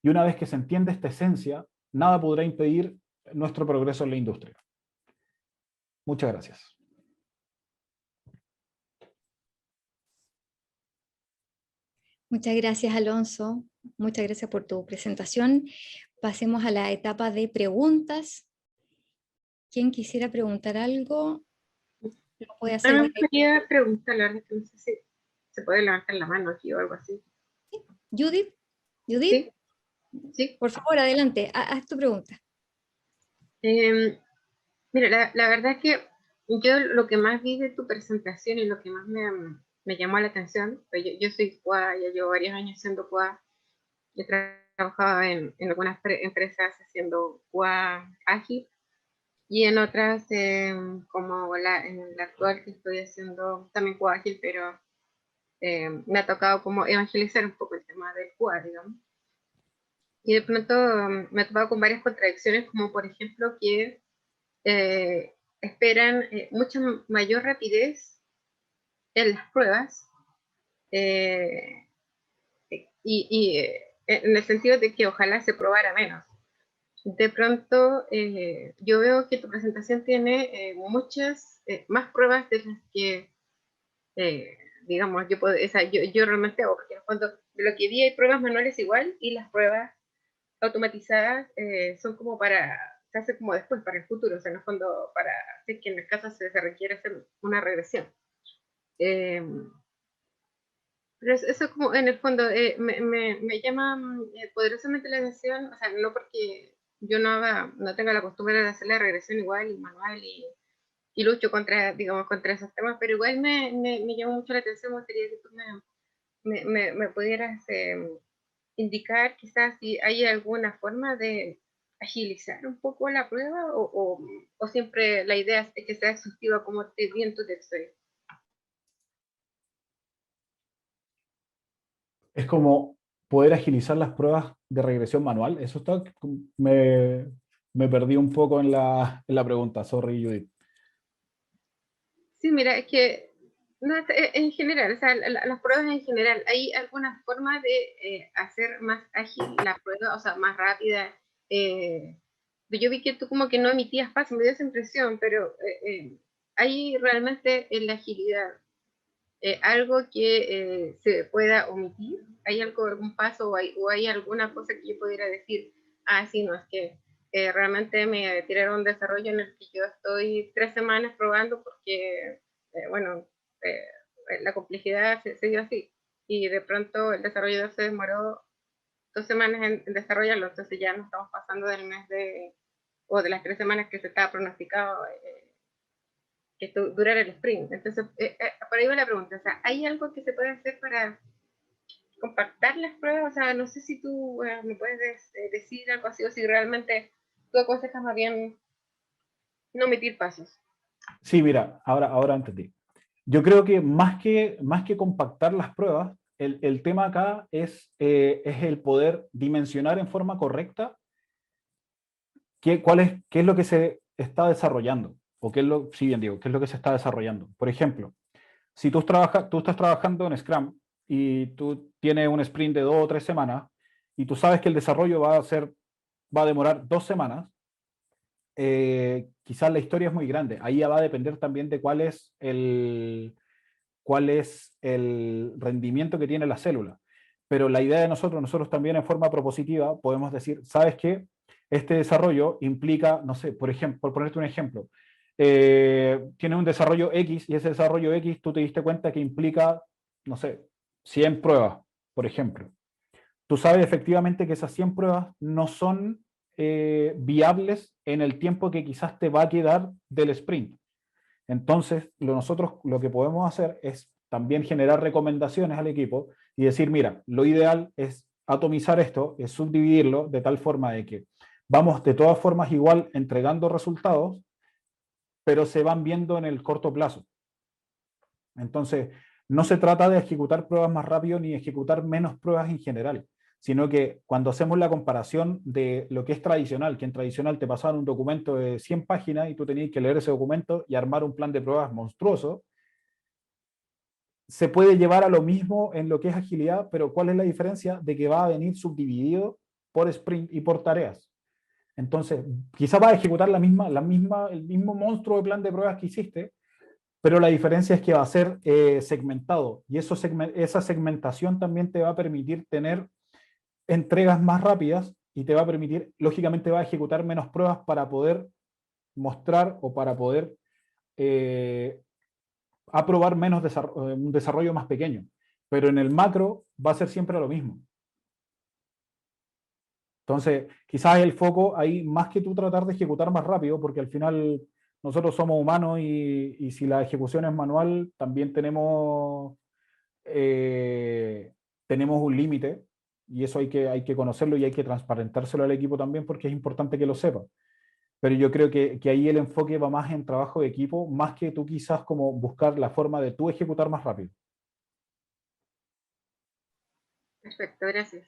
Y una vez que se entiende esta esencia, nada podrá impedir nuestro progreso en la industria. Muchas gracias. Muchas gracias, Alonso. Muchas gracias por tu presentación. Pasemos a la etapa de preguntas. ¿Quién quisiera preguntar algo? Lo puede A hacer. mí me gustaría preguntar, la verdad que no sé si se puede levantar la mano aquí o algo así. Judith, Judith, Sí, sí. por favor, adelante, haz tu pregunta. Mira, la verdad es que yo lo que más vi de tu presentación y lo que más me llamó la atención, pues yo soy QA, ya llevo varios años siendo QA, he trabajado en algunas empresas haciendo QA ágil y en otras, como en la actual que estoy haciendo también QA ágil, pero me ha tocado como evangelizar un poco el tema del QA, digamos. Y de pronto me he topado con varias contradicciones, como por ejemplo que esperan mucha mayor rapidez en las pruebas eh, en el sentido de que ojalá se probara menos. De pronto yo veo que tu presentación tiene muchas más pruebas de las que digamos yo realmente hago, porque en el fondo de lo que vi hay pruebas manuales igual y las pruebas automatizadas son como se hace como después, para el futuro, o sea, en el fondo, para si es que en el caso se requiere hacer una regresión. Eh, pero eso como en el fondo me llama poderosamente la atención, o sea, no porque yo no tenga la costumbre de hacer la regresión igual y manual y lucho contra, digamos, contra esos temas, pero igual me llama mucho la atención, me gustaría que tú me pudieras indicar quizás si hay alguna forma de agilizar un poco la prueba o siempre la idea es que sea exhaustiva como te bien tu texto. Es como poder agilizar las pruebas de regresión manual. Eso está, me perdí un poco en la pregunta, sorry Judith. Sí, mira, es que no, en general, o sea, las pruebas en general, ¿hay alguna forma de hacer más ágil la prueba, o sea, más rápida? Yo vi que tú como que no emitías pasos, me dio esa impresión, pero ¿hay realmente en la agilidad algo que se pueda omitir? ¿Hay algún paso o hay alguna cosa que yo pudiera decir, ah, sí, no, es que realmente me tiraron un desarrollo en el que yo estoy 3 semanas probando porque, bueno, la complejidad se dio así? y de pronto el desarrollador se demoró 2 semanas en desarrollarlo, entonces ya nos estamos pasando del mes o de las 3 semanas que se estaba pronosticado que esto durara el sprint. Entonces, por ahí va la pregunta, o sea, ¿hay algo que se puede hacer para compactar las pruebas? O sea, no sé si tú me puedes decir algo así, o si realmente tú aconsejas más bien no omitir pasos. Sí, mira, ahora entendí. Yo creo que más que compactar las pruebas, el tema acá es el poder dimensionar en forma correcta qué es lo que se está desarrollando, o qué es lo, si bien digo, qué es lo que se está desarrollando. Por ejemplo, si tú estás trabajando en Scrum y tú tienes un sprint de 2 o 3 semanas y tú sabes que el desarrollo va a demorar 2 semanas, quizás la historia es muy grande. Ahí ya va a depender también de cuál es el rendimiento que tiene la célula. Pero la idea de nosotros también en forma propositiva podemos decir, ¿sabes qué? Este desarrollo implica, no sé, por ejemplo, por ponerte un ejemplo, tiene un desarrollo X y ese desarrollo X tú te diste cuenta que implica, no sé, 100 pruebas, por ejemplo. Tú sabes efectivamente que esas 100 pruebas no son viables en el tiempo que quizás te va a quedar del sprint. Entonces, nosotros lo que podemos hacer es también generar recomendaciones al equipo y decir, mira, lo ideal es atomizar esto, es subdividirlo de tal forma de que vamos de todas formas igual entregando resultados, pero se van viendo en el corto plazo. Entonces, no se trata de ejecutar pruebas más rápido ni ejecutar menos pruebas en general, sino que cuando hacemos la comparación de lo que es tradicional, que en tradicional te pasaban un documento de 100 páginas y tú tenías que leer ese documento y armar un plan de pruebas monstruoso, se puede llevar a lo mismo en lo que es agilidad, pero ¿cuál es la diferencia? De que va a venir subdividido por sprint y por tareas. Entonces, quizás va a ejecutar el mismo monstruo de plan de pruebas que hiciste, pero la diferencia es que va a ser segmentado y esa segmentación también te va a permitir tener entregas más rápidas y te va a permitir, lógicamente va a ejecutar menos pruebas para poder mostrar o para poder aprobar un desarrollo más pequeño, pero en el macro va a ser siempre lo mismo. Entonces, quizás el foco ahí, más que tú tratar de ejecutar más rápido, porque al final nosotros somos humanos y si la ejecución es manual, también tenemos un límite y eso hay que conocerlo y hay que transparentárselo al equipo también porque es importante que lo sepa. Pero yo creo que ahí el enfoque va más en trabajo de equipo, más que tú quizás como buscar la forma de tú ejecutar más rápido. Perfecto, gracias.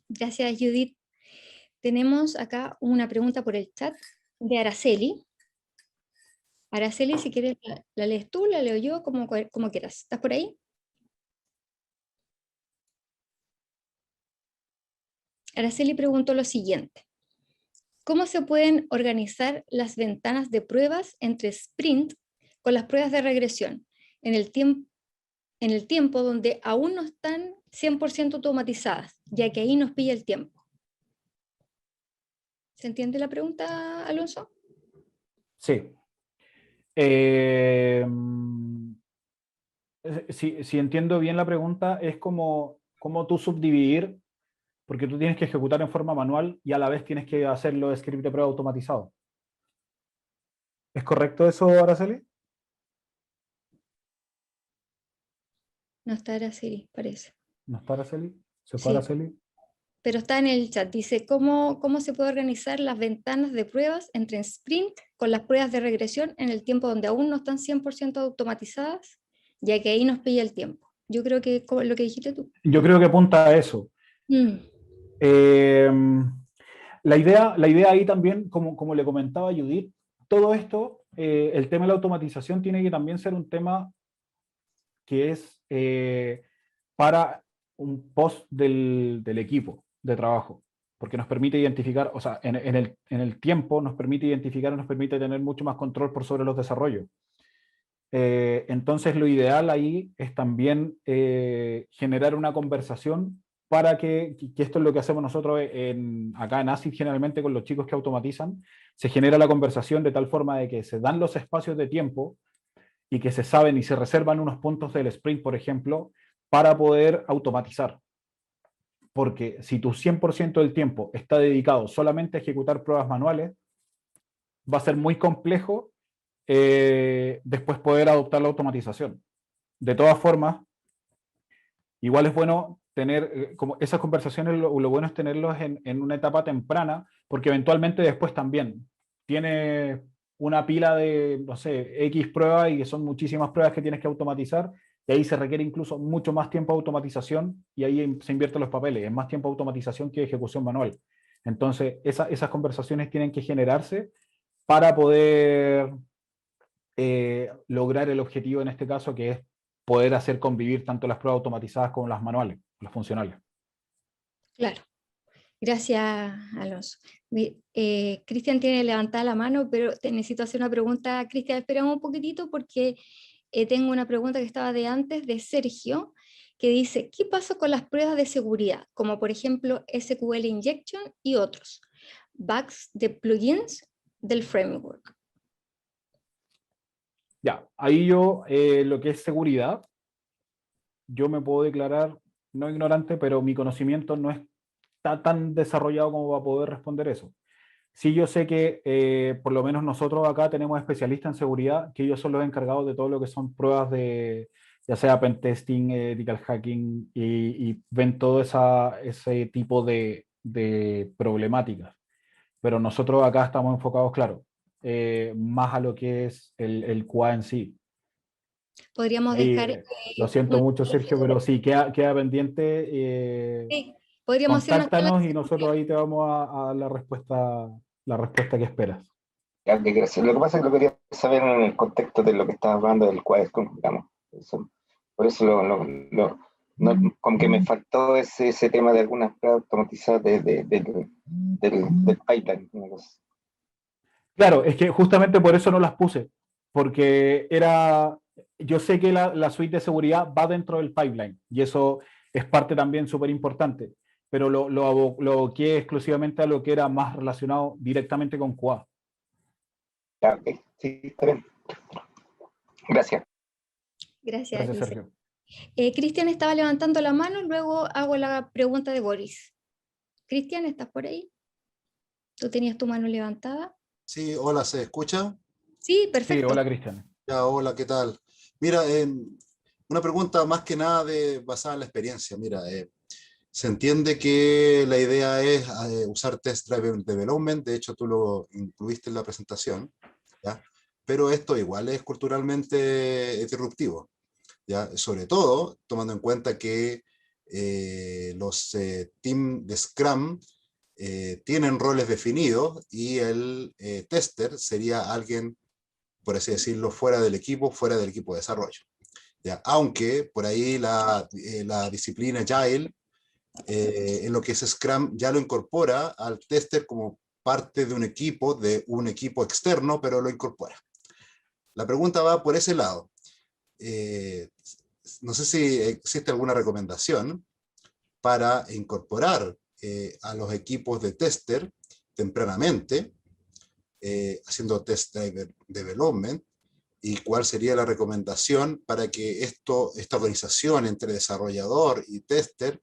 Gracias, Judith. Tenemos acá una pregunta por el chat de Araceli. Araceli, si quieres, la lees tú, la leo yo, como quieras. ¿Estás por ahí? Araceli preguntó lo siguiente. ¿Cómo se pueden organizar las ventanas de pruebas entre sprint con las pruebas de regresión en el tiempo donde aún no están 100% automatizadas, ya que ahí nos pilla el tiempo? ¿Se entiende la pregunta, Alonso? Sí. Si entiendo bien la pregunta, es como tú subdividir, porque tú tienes que ejecutar en forma manual y a la vez tienes que hacerlo de script de prueba automatizado. ¿Es correcto eso, Araceli? No está Araceli, parece. ¿No está Araceli? ¿Se fue Sí, Araceli? pero está en el chat. Dice, ¿cómo se puede organizar las ventanas de pruebas entre sprint con las pruebas de regresión en el tiempo donde aún no están 100% automatizadas, ya que ahí nos pilla el tiempo? Yo creo que es lo que dijiste tú. Yo creo que apunta a eso. Eh, la idea ahí también, como le comentaba Judith, todo esto, el tema de la automatización tiene que también ser un tema que es para un post del equipo de trabajo, porque nos permite identificar, o sea, en el tiempo nos permite identificar, nos permite tener mucho más control por sobre los desarrollos. Entonces lo ideal ahí es también generar una conversación para que esto es lo que hacemos nosotros acá en ASIC generalmente con los chicos que automatizan, se genera la conversación de tal forma de que se dan los espacios de tiempo y que se saben y se reservan unos puntos del sprint, por ejemplo, para poder automatizar. Porque si tu 100% del tiempo está dedicado solamente a ejecutar pruebas manuales, va a ser muy complejo después poder adoptar la automatización. De todas formas, igual es bueno tener como esas conversaciones, lo bueno es tenerlos en una etapa temprana, porque eventualmente después también tiene una pila de, no sé, X pruebas y que son muchísimas pruebas que tienes que automatizar, y ahí se requiere incluso mucho más tiempo de automatización y ahí se invierten los papeles, es más tiempo de automatización que de ejecución manual. Entonces, esas conversaciones tienen que generarse para poder lograr el objetivo en este caso, que es poder hacer convivir tanto las pruebas automatizadas como las manuales, las funcionales. Claro. Gracias, Alonso. Cristian tiene levantada la mano, pero te necesito hacer una pregunta. Cristian, esperamos un poquitito porque tengo una pregunta que estaba de antes, de Sergio, que dice, ¿qué pasa con las pruebas de seguridad? Como por ejemplo SQL Injection y otros. Bugs de plugins del framework. Ya, ahí yo, lo que es seguridad, yo me puedo declarar no ignorante, pero mi conocimiento no está tan desarrollado como para poder responder eso. Sí, yo sé que por lo menos nosotros acá tenemos especialistas en seguridad, que ellos son los encargados de todo lo que son pruebas de, ya sea pentesting, ethical hacking, y ven todo ese tipo de problemáticas. Pero nosotros acá estamos enfocados, claro, más a lo que es el QA en sí. Podríamos Ahí, dejar lo siento una mucho, Sergio, pero sí, queda pendiente. sí, podríamos hacer una charla Contáctanos de y nosotros seguridad. ahí te vamos a dar la respuesta que esperas. Ya, gracias. Lo que pasa es que lo quería saber en el contexto de lo que estabas hablando del Qualcomm, digamos. Por eso como que me faltó ese tema de algunas pruebas automatizadas del pipeline. Una cosa. Claro, es que justamente por eso no las puse, porque yo sé que la suite de seguridad va dentro del pipeline y eso es parte también súper importante, pero lo aboqué exclusivamente a lo que era más relacionado directamente con QA. Ya, ok. Sí, está bien. Gracias. Gracias, Gracias, dice. Sergio. Cristian estaba levantando la mano, luego hago la pregunta de Boris. Cristian, ¿estás por ahí? ¿Tú tenías tu mano levantada? Sí, hola, ¿se escucha? Sí, Sí, perfecto. hola, Cristian. Ya, hola, ¿qué tal? Mira, una pregunta más que nada basada en la experiencia. Mira, se entiende que la idea es usar Test Driven Development, de hecho tú lo incluiste en la presentación, ¿ya? Pero esto igual es culturalmente disruptivo, ¿ya? Sobre todo tomando en cuenta que los team de Scrum tienen roles definidos y el tester sería alguien, por así decirlo, fuera del equipo de desarrollo. ¿Ya? Aunque por ahí la disciplina Agile, en lo que es Scrum, ya lo incorpora al tester como parte de un equipo externo, pero lo incorpora. La pregunta va por ese lado. No sé si existe alguna recomendación para incorporar a los equipos de tester tempranamente, haciendo test driver development, y cuál sería la recomendación para que esta organización entre desarrollador y tester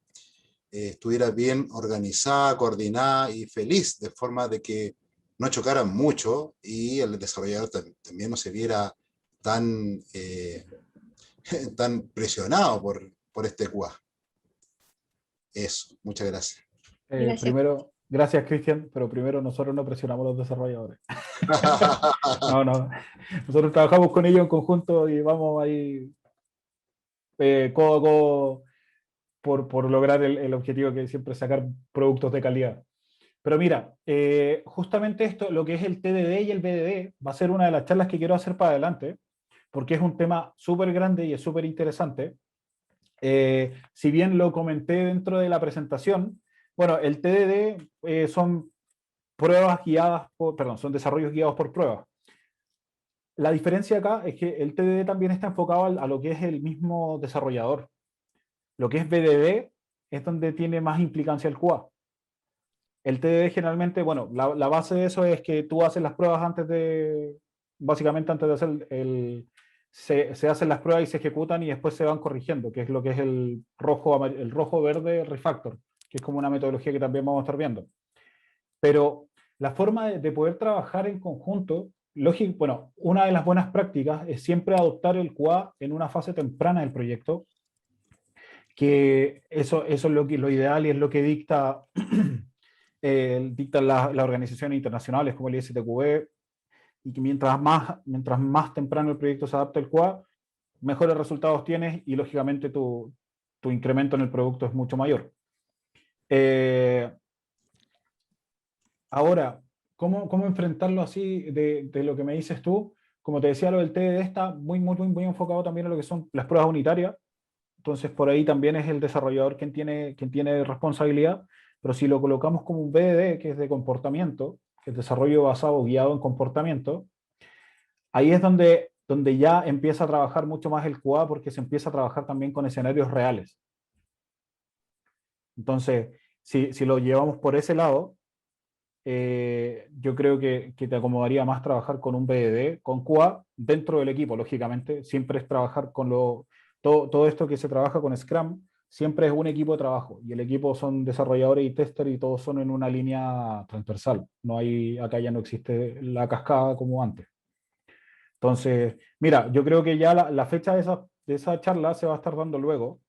estuviera bien organizada, coordinada y feliz, de forma de que no chocaran mucho y el desarrollador también no se viera tan, tan presionado por este QA. Eso, muchas gracias. Gracias. Primero, gracias, Cristian, pero primero nosotros no presionamos a los desarrolladores. No, nosotros trabajamos con ellos en conjunto y vamos ahí codo a codo por lograr el objetivo que es siempre sacar productos de calidad. Pero mira, justamente esto, lo que es el TDD y el BDD, va a ser una de las charlas que quiero hacer para adelante, porque es un tema súper grande y es súper interesante. Si bien lo comenté dentro de la presentación, bueno, el TDD son son desarrollos guiados por pruebas. La diferencia acá es que el TDD también está enfocado a lo que es el mismo desarrollador. Lo que es BDD es donde tiene más implicancia el QA. El TDD generalmente, bueno, la base de eso es que tú haces las pruebas básicamente antes de hacer se hacen las pruebas y se ejecutan y después se van corrigiendo, que es lo que es el rojo-verde refactor, que es como una metodología que también vamos a estar viendo. Pero la forma de poder trabajar en conjunto, lógico, bueno, una de las buenas prácticas es siempre adoptar el QA en una fase temprana del proyecto, que eso es lo ideal y es lo que dictan las organizaciones internacionales como el ISTQB, y que mientras más temprano el proyecto se adapta al QA, mejores resultados tienes y lógicamente tu incremento en el producto es mucho mayor. Ahora, ¿cómo enfrentarlo así de lo que me dices tú? Como te decía, lo del TDD está muy enfocado también a lo que son las pruebas unitarias. Entonces, por ahí también es el desarrollador quien tiene responsabilidad. Pero si lo colocamos como un BDD, que es de comportamiento, que es desarrollo basado, guiado en comportamiento, ahí es donde ya empieza a trabajar mucho más el QA, porque se empieza a trabajar también con escenarios reales. Entonces, si lo llevamos por ese lado, yo creo que te acomodaría más trabajar con un BDD, con QA, dentro del equipo, lógicamente. Siempre es trabajar con todo esto que se trabaja con Scrum, siempre es un equipo de trabajo, y el equipo son desarrolladores y testers y todos son en una línea transversal. Acá ya no existe la cascada como antes. Entonces, mira, yo creo que ya la fecha de esa charla se va a estar dando luego,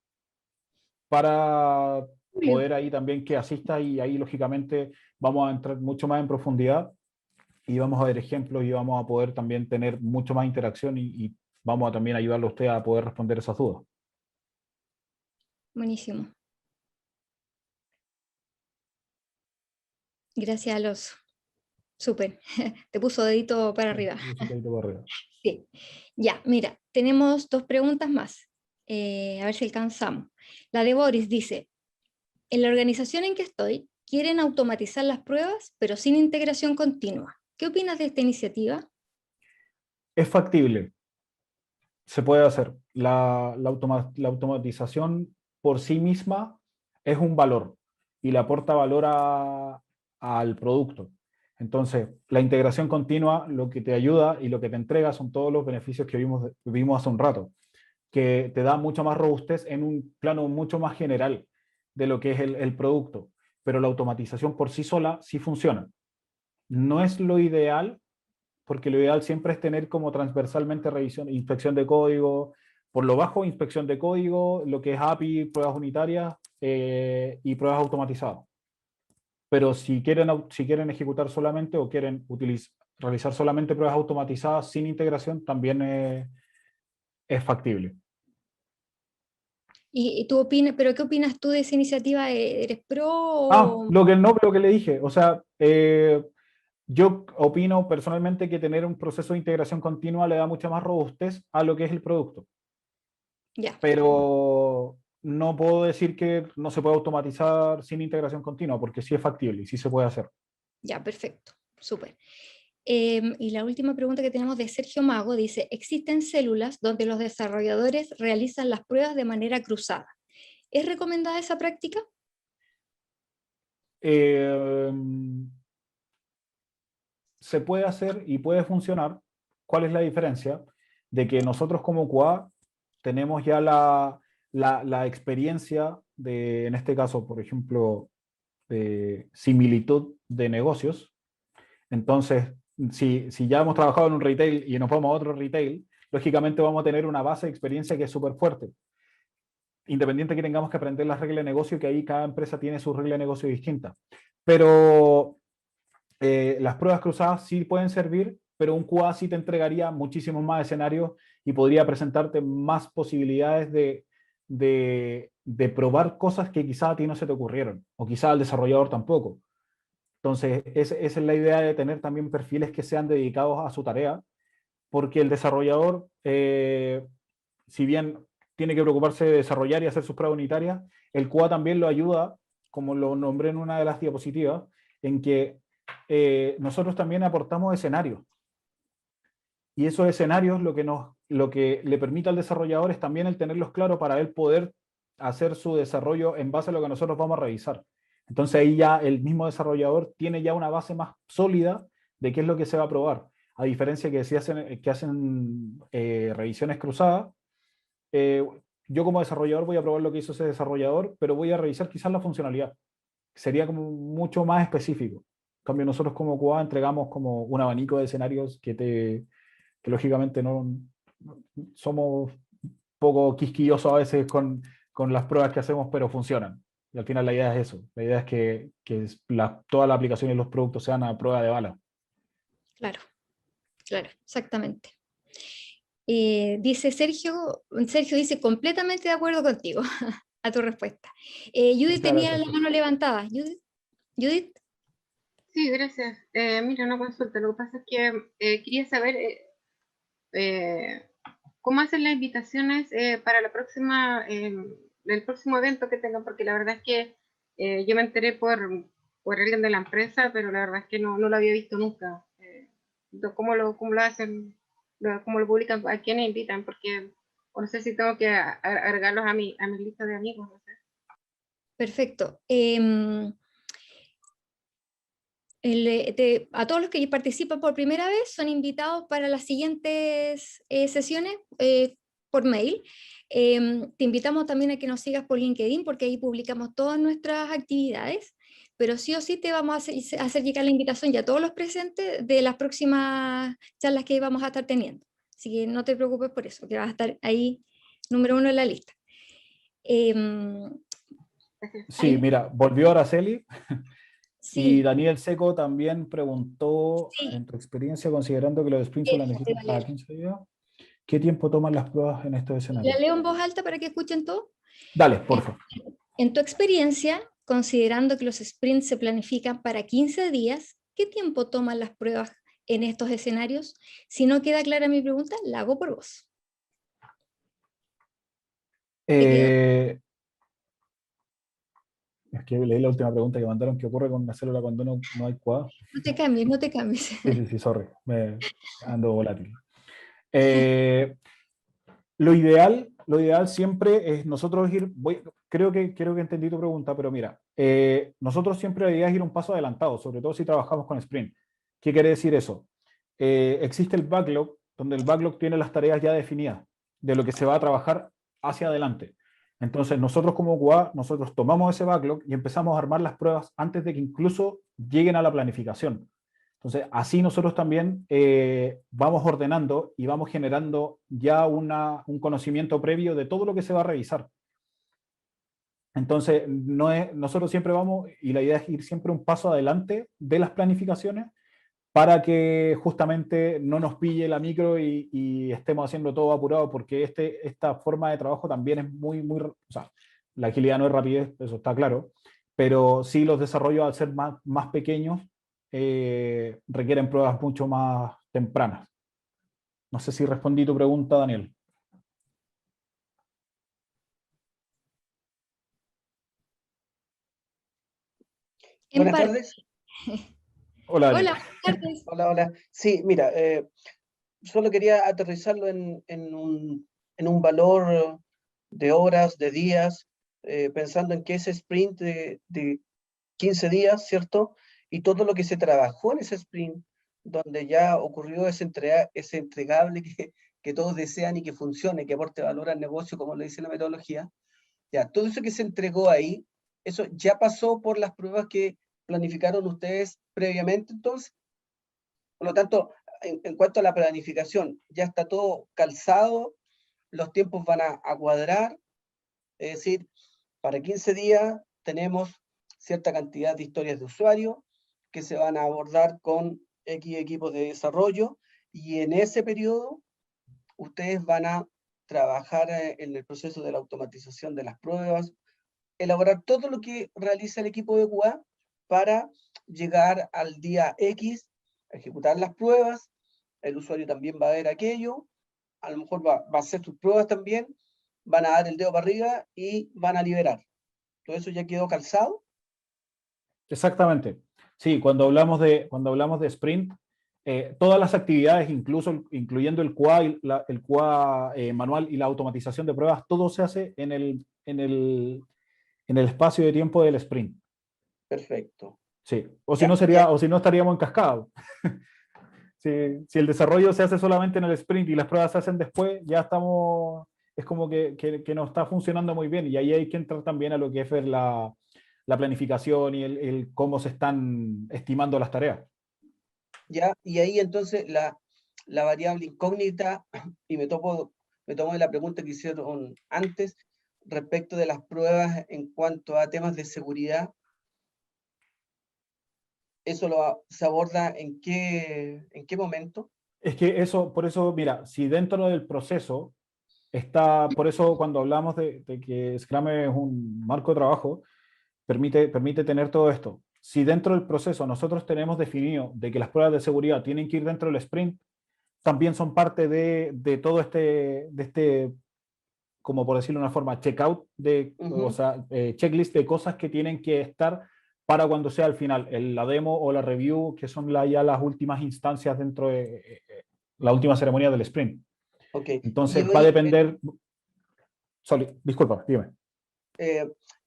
para poder ahí también que asista, y ahí lógicamente vamos a entrar mucho más en profundidad y vamos a ver ejemplos y vamos a poder también tener mucho más interacción y vamos a también ayudarle a usted a poder responder esas dudas. Buenísimo. Gracias, Alonso. Súper. Te puso dedito para arriba. Sí. Ya, mira, tenemos 2 preguntas más. A ver si alcanzamos. La de Boris dice: en la organización en que estoy, quieren automatizar las pruebas, pero sin integración continua. ¿Qué opinas de esta iniciativa? Es factible. Se puede hacer. La automatización por sí misma es un valor y le aporta valor al producto. Entonces, la integración continua lo que te ayuda y lo que te entrega son todos los beneficios que vimos hace un rato, que te da mucha más robustez en un plano mucho más general de lo que es el producto. Pero la automatización por sí sola sí funciona. No es lo ideal, porque lo ideal siempre es tener como transversalmente revisión, inspección de código, por lo bajo inspección de código, lo que es API, pruebas unitarias y pruebas automatizadas. Pero si quieren ejecutar solamente o quieren realizar solamente pruebas automatizadas sin integración, también es factible. ¿Y tú opinas, pero qué opinas tú de esa iniciativa? ¿Eres pro o...? Lo que le dije, o sea, yo opino personalmente que tener un proceso de integración continua le da mucha más robustez a lo que es el producto. Ya. Pero no puedo decir que no se puede automatizar sin integración continua, porque sí es factible y sí se puede hacer. Ya, perfecto, súper. Y la última pregunta que tenemos de Sergio Mago dice: ¿existen células donde los desarrolladores realizan las pruebas de manera cruzada? ¿Es recomendada esa práctica? Se puede hacer y puede funcionar. ¿Cuál es la diferencia? De que nosotros como QA tenemos ya la experiencia de, en este caso, por ejemplo, de similitud de negocios. Entonces, si ya hemos trabajado en un retail y nos vamos a otro retail, lógicamente vamos a tener una base de experiencia que es súper fuerte. Independiente que tengamos que aprender las reglas de negocio, que ahí cada empresa tiene su regla de negocio distinta. Pero las pruebas cruzadas sí pueden servir, pero un QA sí te entregaría muchísimos más escenarios y podría presentarte más posibilidades de probar cosas que quizá a ti no se te ocurrieron, o quizá al desarrollador tampoco. Entonces, esa es la idea de tener también perfiles que sean dedicados a su tarea, porque el desarrollador, si bien tiene que preocuparse de desarrollar y hacer sus pruebas unitarias, el QA también lo ayuda, como lo nombré en una de las diapositivas, en que nosotros también aportamos escenarios. Y esos escenarios lo que le permite al desarrollador es también el tenerlos claros para él poder hacer su desarrollo en base a lo que nosotros vamos a revisar. Entonces ahí ya el mismo desarrollador tiene ya una base más sólida de qué es lo que se va a probar. a diferencia que hacen revisiones cruzadas, yo como desarrollador voy a probar lo que hizo ese desarrollador, pero voy a revisar quizás la funcionalidad. Sería como mucho más específico. En cambio, nosotros como QA entregamos como un abanico de escenarios que lógicamente no somos poco quisquillosos a veces con las pruebas que hacemos, pero funcionan. Y al final la idea es eso. La idea es que toda la aplicación y los productos sean a prueba de bala. Claro, claro, exactamente. Dice Sergio dice completamente de acuerdo contigo a tu respuesta. Judith tenía la mano levantada. Judith. Sí, gracias. Mira, una consulta. Lo que pasa es que quería saber cómo hacen las invitaciones para la próxima, el próximo evento que tengan, porque la verdad es que yo me enteré por alguien de la empresa, pero la verdad es que no lo había visto nunca. ¿Cómo lo hacen? ¿Cómo lo publican? ¿A quiénes invitan? Porque no sé si tengo que agregarlos a mi lista de amigos. No sé. Perfecto. A todos los que participan por primera vez son invitados para las siguientes sesiones por mail. Te invitamos también a que nos sigas por LinkedIn porque ahí publicamos todas nuestras actividades, pero sí o sí te vamos a hacer llegar la invitación ya a todos los presentes de las próximas charlas que vamos a estar teniendo. Así que no te preocupes por eso, que vas a estar ahí número 1 en la lista. Sí, mira, volvió Araceli. Sí. Y Daniel Seco también preguntó, Sí. en tu experiencia, considerando que los sprints se planifican cada 15 días, ¿qué tiempo toman las pruebas en estos escenarios? ¿La leo en voz alta para que escuchen todo? Dale, por favor. En tu experiencia, considerando que los sprints se planifican para 15 días, ¿qué tiempo toman las pruebas en estos escenarios? Si no queda clara mi pregunta, la hago por vos. Es que leí la última pregunta que mandaron, ¿qué ocurre con una célula cuando no hay QA? No te cambies, no te cambies. Sí, sorry, me ando volátil. Lo ideal siempre es nosotros ir, creo que entendí tu pregunta, pero mira, nosotros siempre la idea es ir un paso adelantado, sobre todo si trabajamos con Sprint. ¿Qué quiere decir eso? Existe el backlog, donde el backlog tiene las tareas ya definidas, de lo que se va a trabajar hacia adelante. Entonces, nosotros como QA, nosotros tomamos ese backlog y empezamos a armar las pruebas antes de que incluso lleguen a la planificación. Entonces, así nosotros también vamos ordenando y vamos generando ya un conocimiento previo de todo lo que se va a revisar. Entonces, nosotros siempre vamos, y la idea es ir siempre un paso adelante de las planificaciones para que justamente no nos pille la micro y estemos haciendo todo apurado, porque esta forma de trabajo también es o sea, la agilidad no es rapidez, eso está claro, pero sí los desarrollos al ser más pequeños requieren pruebas mucho más tempranas. No sé si respondí tu pregunta, Daniel. Buenas tardes. Hola, Daniel. Hola, buenas tardes. Hola. Sí, mira, solo quería aterrizarlo en un valor de horas, de días, pensando en que ese sprint de 15 días, ¿cierto? Y todo lo que se trabajó en ese sprint, donde ya ocurrió ese entregable que todos desean y que funcione, que aporte valor al negocio, como lo dice la metodología. Ya, todo eso que se entregó ahí, eso ya pasó por las pruebas que planificaron ustedes previamente, entonces. Por lo tanto, en cuanto a la planificación, ya está todo calzado, los tiempos van a cuadrar, es decir, para 15 días tenemos cierta cantidad de historias de usuario que se van a abordar con X equipos de desarrollo, y en ese periodo ustedes van a trabajar en el proceso de la automatización de las pruebas, elaborar todo lo que realiza el equipo de QA para llegar al día X, ejecutar las pruebas, el usuario también va a ver aquello, a lo mejor va a hacer sus pruebas también, van a dar el dedo para arriba y van a liberar. ¿Todo eso ya quedó calzado? Exactamente. Sí, cuando hablamos de sprint, todas las actividades, incluyendo el QA manual y la automatización de pruebas, todo se hace en el espacio de tiempo del sprint. Perfecto. Sí, o si no estaríamos en cascada. si el desarrollo se hace solamente en el sprint y las pruebas se hacen después, ya estamos, es como que no está funcionando muy bien. Y ahí hay que entrar también a lo que es ver la planificación y el cómo se están estimando las tareas. ¿Ya? Y ahí entonces la variable incógnita, y me tomo de la pregunta que hicieron antes, respecto de las pruebas en cuanto a temas de seguridad, ¿eso se aborda en qué momento? Es que eso, por eso, mira, si dentro del proceso está, por eso cuando hablamos de que Scrum es un marco de trabajo, permite tener todo esto. Si dentro del proceso nosotros tenemos definido de que las pruebas de seguridad tienen que ir dentro del sprint, también son parte de todo este, como por decirlo de una forma, checkout, o sea, checklist de cosas que tienen que estar para cuando sea al final, la demo o la review, que son ya las últimas instancias dentro de la última ceremonia del sprint. Okay. Entonces va a depender... disculpa, dime.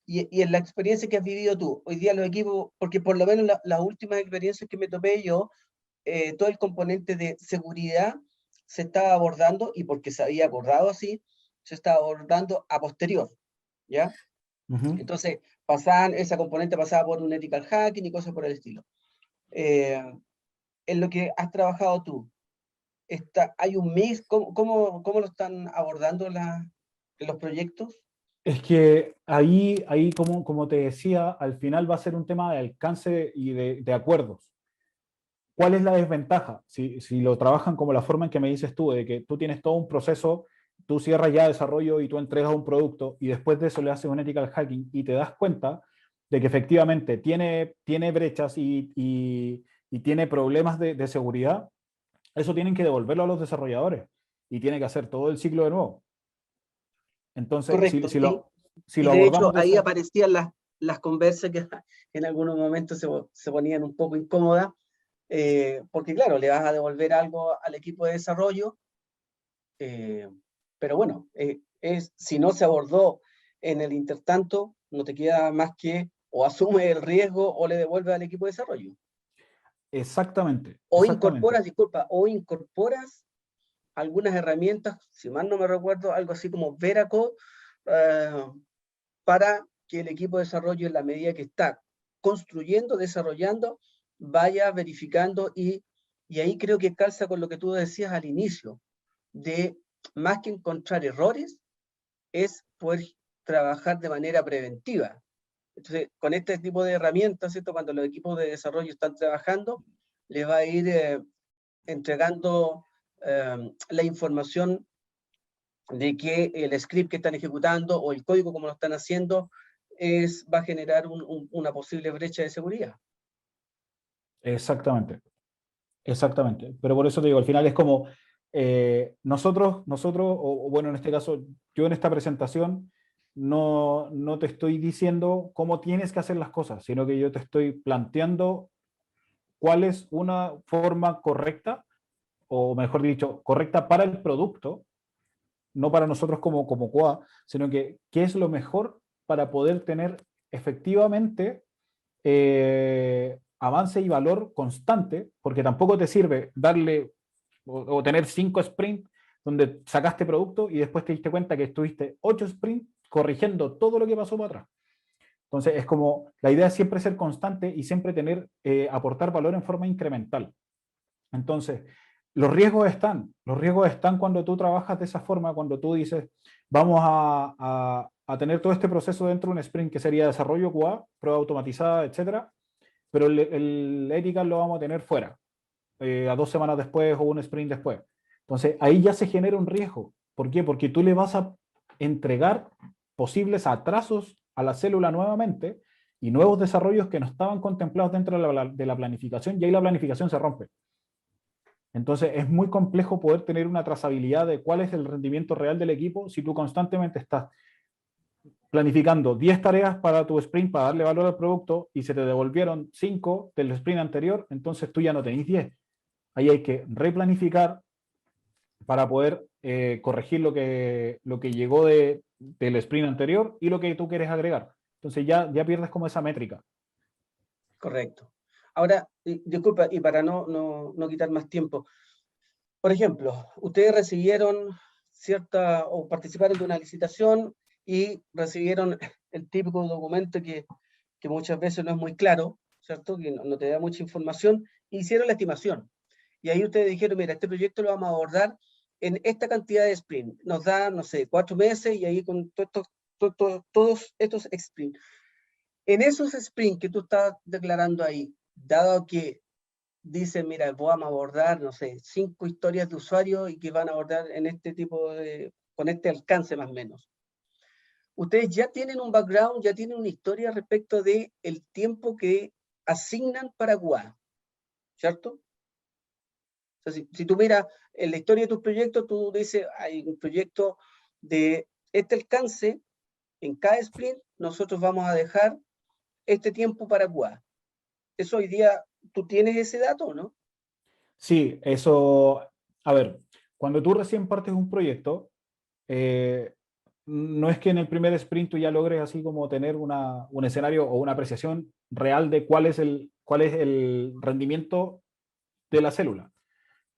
Y en la experiencia que has vivido tú, hoy día los equipos, porque por lo menos las últimas experiencias que me topé yo, todo el componente de seguridad se estaba abordando, y porque se había acordado así, se estaba abordando a posterior, ¿ya? Entonces, esa componente pasaba por un ethical hacking y cosas por el estilo. En lo que has trabajado tú, ¿hay un mix? ¿Cómo lo están abordando los proyectos? Es que ahí como te decía, al final va a ser un tema de alcance y de acuerdos. ¿Cuál es la desventaja? Si lo trabajan como la forma en que me dices tú, de que tú tienes todo un proceso, tú cierras ya desarrollo y tú entregas un producto y después de eso le haces un ethical hacking y te das cuenta de que efectivamente tiene brechas y tiene problemas de seguridad, eso tienen que devolverlo a los desarrolladores y tienen que hacer todo el ciclo de nuevo. Entonces, Correcto, si sí. lo De abordamos hecho, ahí aparecían las conversas que en algunos momentos se ponían un poco incómodas, porque claro, le vas a devolver algo al equipo de desarrollo, pero bueno, si no se abordó en el intertanto, no te queda más que o asume el riesgo o le devuelve al equipo de desarrollo. Exactamente. O incorporas algunas herramientas, si mal no me recuerdo, algo así como Veracode, para que el equipo de desarrollo, en la medida que está construyendo, desarrollando, vaya verificando, y ahí creo que calza con lo que tú decías al inicio, de más que encontrar errores, es poder trabajar de manera preventiva. Entonces, con este tipo de herramientas, ¿cierto? Cuando los equipos de desarrollo están trabajando, les va a ir entregando la información de que el script que están ejecutando o el código como lo están haciendo va a generar una posible brecha de seguridad. Exactamente. Exactamente. Pero por eso te digo, al final es como nosotros, o bueno, en este caso, yo en esta presentación no te estoy diciendo cómo tienes que hacer las cosas, sino que yo te estoy planteando cuál es una forma correcta, o mejor dicho, correcta para el producto, no para nosotros como QA, sino que qué es lo mejor para poder tener efectivamente avance y valor constante, porque tampoco te sirve darle o tener 5 sprints donde sacaste producto y después te diste cuenta que estuviste 8 sprints corrigiendo todo lo que pasó para atrás. Entonces es como, la idea es siempre ser constante y siempre aportar valor en forma incremental. Entonces, los riesgos están cuando tú trabajas de esa forma, cuando tú dices, vamos a tener todo este proceso dentro de un sprint que sería desarrollo QA, prueba automatizada, etcétera, pero el ethical lo vamos a tener fuera, a 2 semanas después o un sprint después. Entonces, ahí ya se genera un riesgo. ¿Por qué? Porque tú le vas a entregar posibles atrasos a la célula nuevamente y nuevos desarrollos que no estaban contemplados dentro de la planificación, y ahí la planificación se rompe. Entonces, es muy complejo poder tener una trazabilidad de cuál es el rendimiento real del equipo si tú constantemente estás planificando 10 tareas para tu sprint para darle valor al producto y se te devolvieron 5 del sprint anterior, entonces tú ya no tenés 10. Ahí hay que replanificar para poder corregir lo que llegó del sprint anterior y lo que tú quieres agregar. Entonces ya pierdes como esa métrica. Correcto. Ahora, disculpa, y para no quitar más tiempo, por ejemplo, ustedes recibieron o participaron de una licitación y recibieron el típico documento que muchas veces no es muy claro, ¿cierto? Que no te da mucha información, e hicieron la estimación. Y ahí ustedes dijeron, mira, este proyecto lo vamos a abordar en esta cantidad de sprint. Nos da, no sé, 4 meses y ahí con todos estos sprint. En esos sprint que tú estás declarando ahí, dado que dicen, mira, vamos a abordar, no sé, 5 historias de usuarios y que van a abordar en este tipo con este alcance más o menos. Ustedes ya tienen un background, ya tienen una historia respecto de el tiempo que asignan para QA, ¿cierto? O sea, si tú miras en la historia de tus proyectos, tú dices, hay un proyecto de este alcance, en cada sprint nosotros vamos a dejar este tiempo para QA. Eso hoy día, ¿tú tienes ese dato o no? Sí, eso, a ver, cuando tú recién partes un proyecto, no es que en el primer sprint tú ya logres así como tener un escenario o una apreciación real de cuál es el rendimiento de la célula,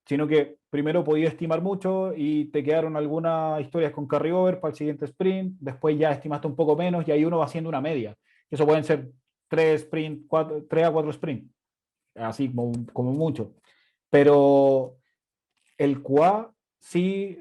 sino que primero podías estimar mucho y te quedaron algunas historias con carryover para el siguiente sprint, después ya estimaste un poco menos y ahí uno va haciendo una media. Eso pueden ser 3 a 4 sprints, así como mucho. Pero el QA sí,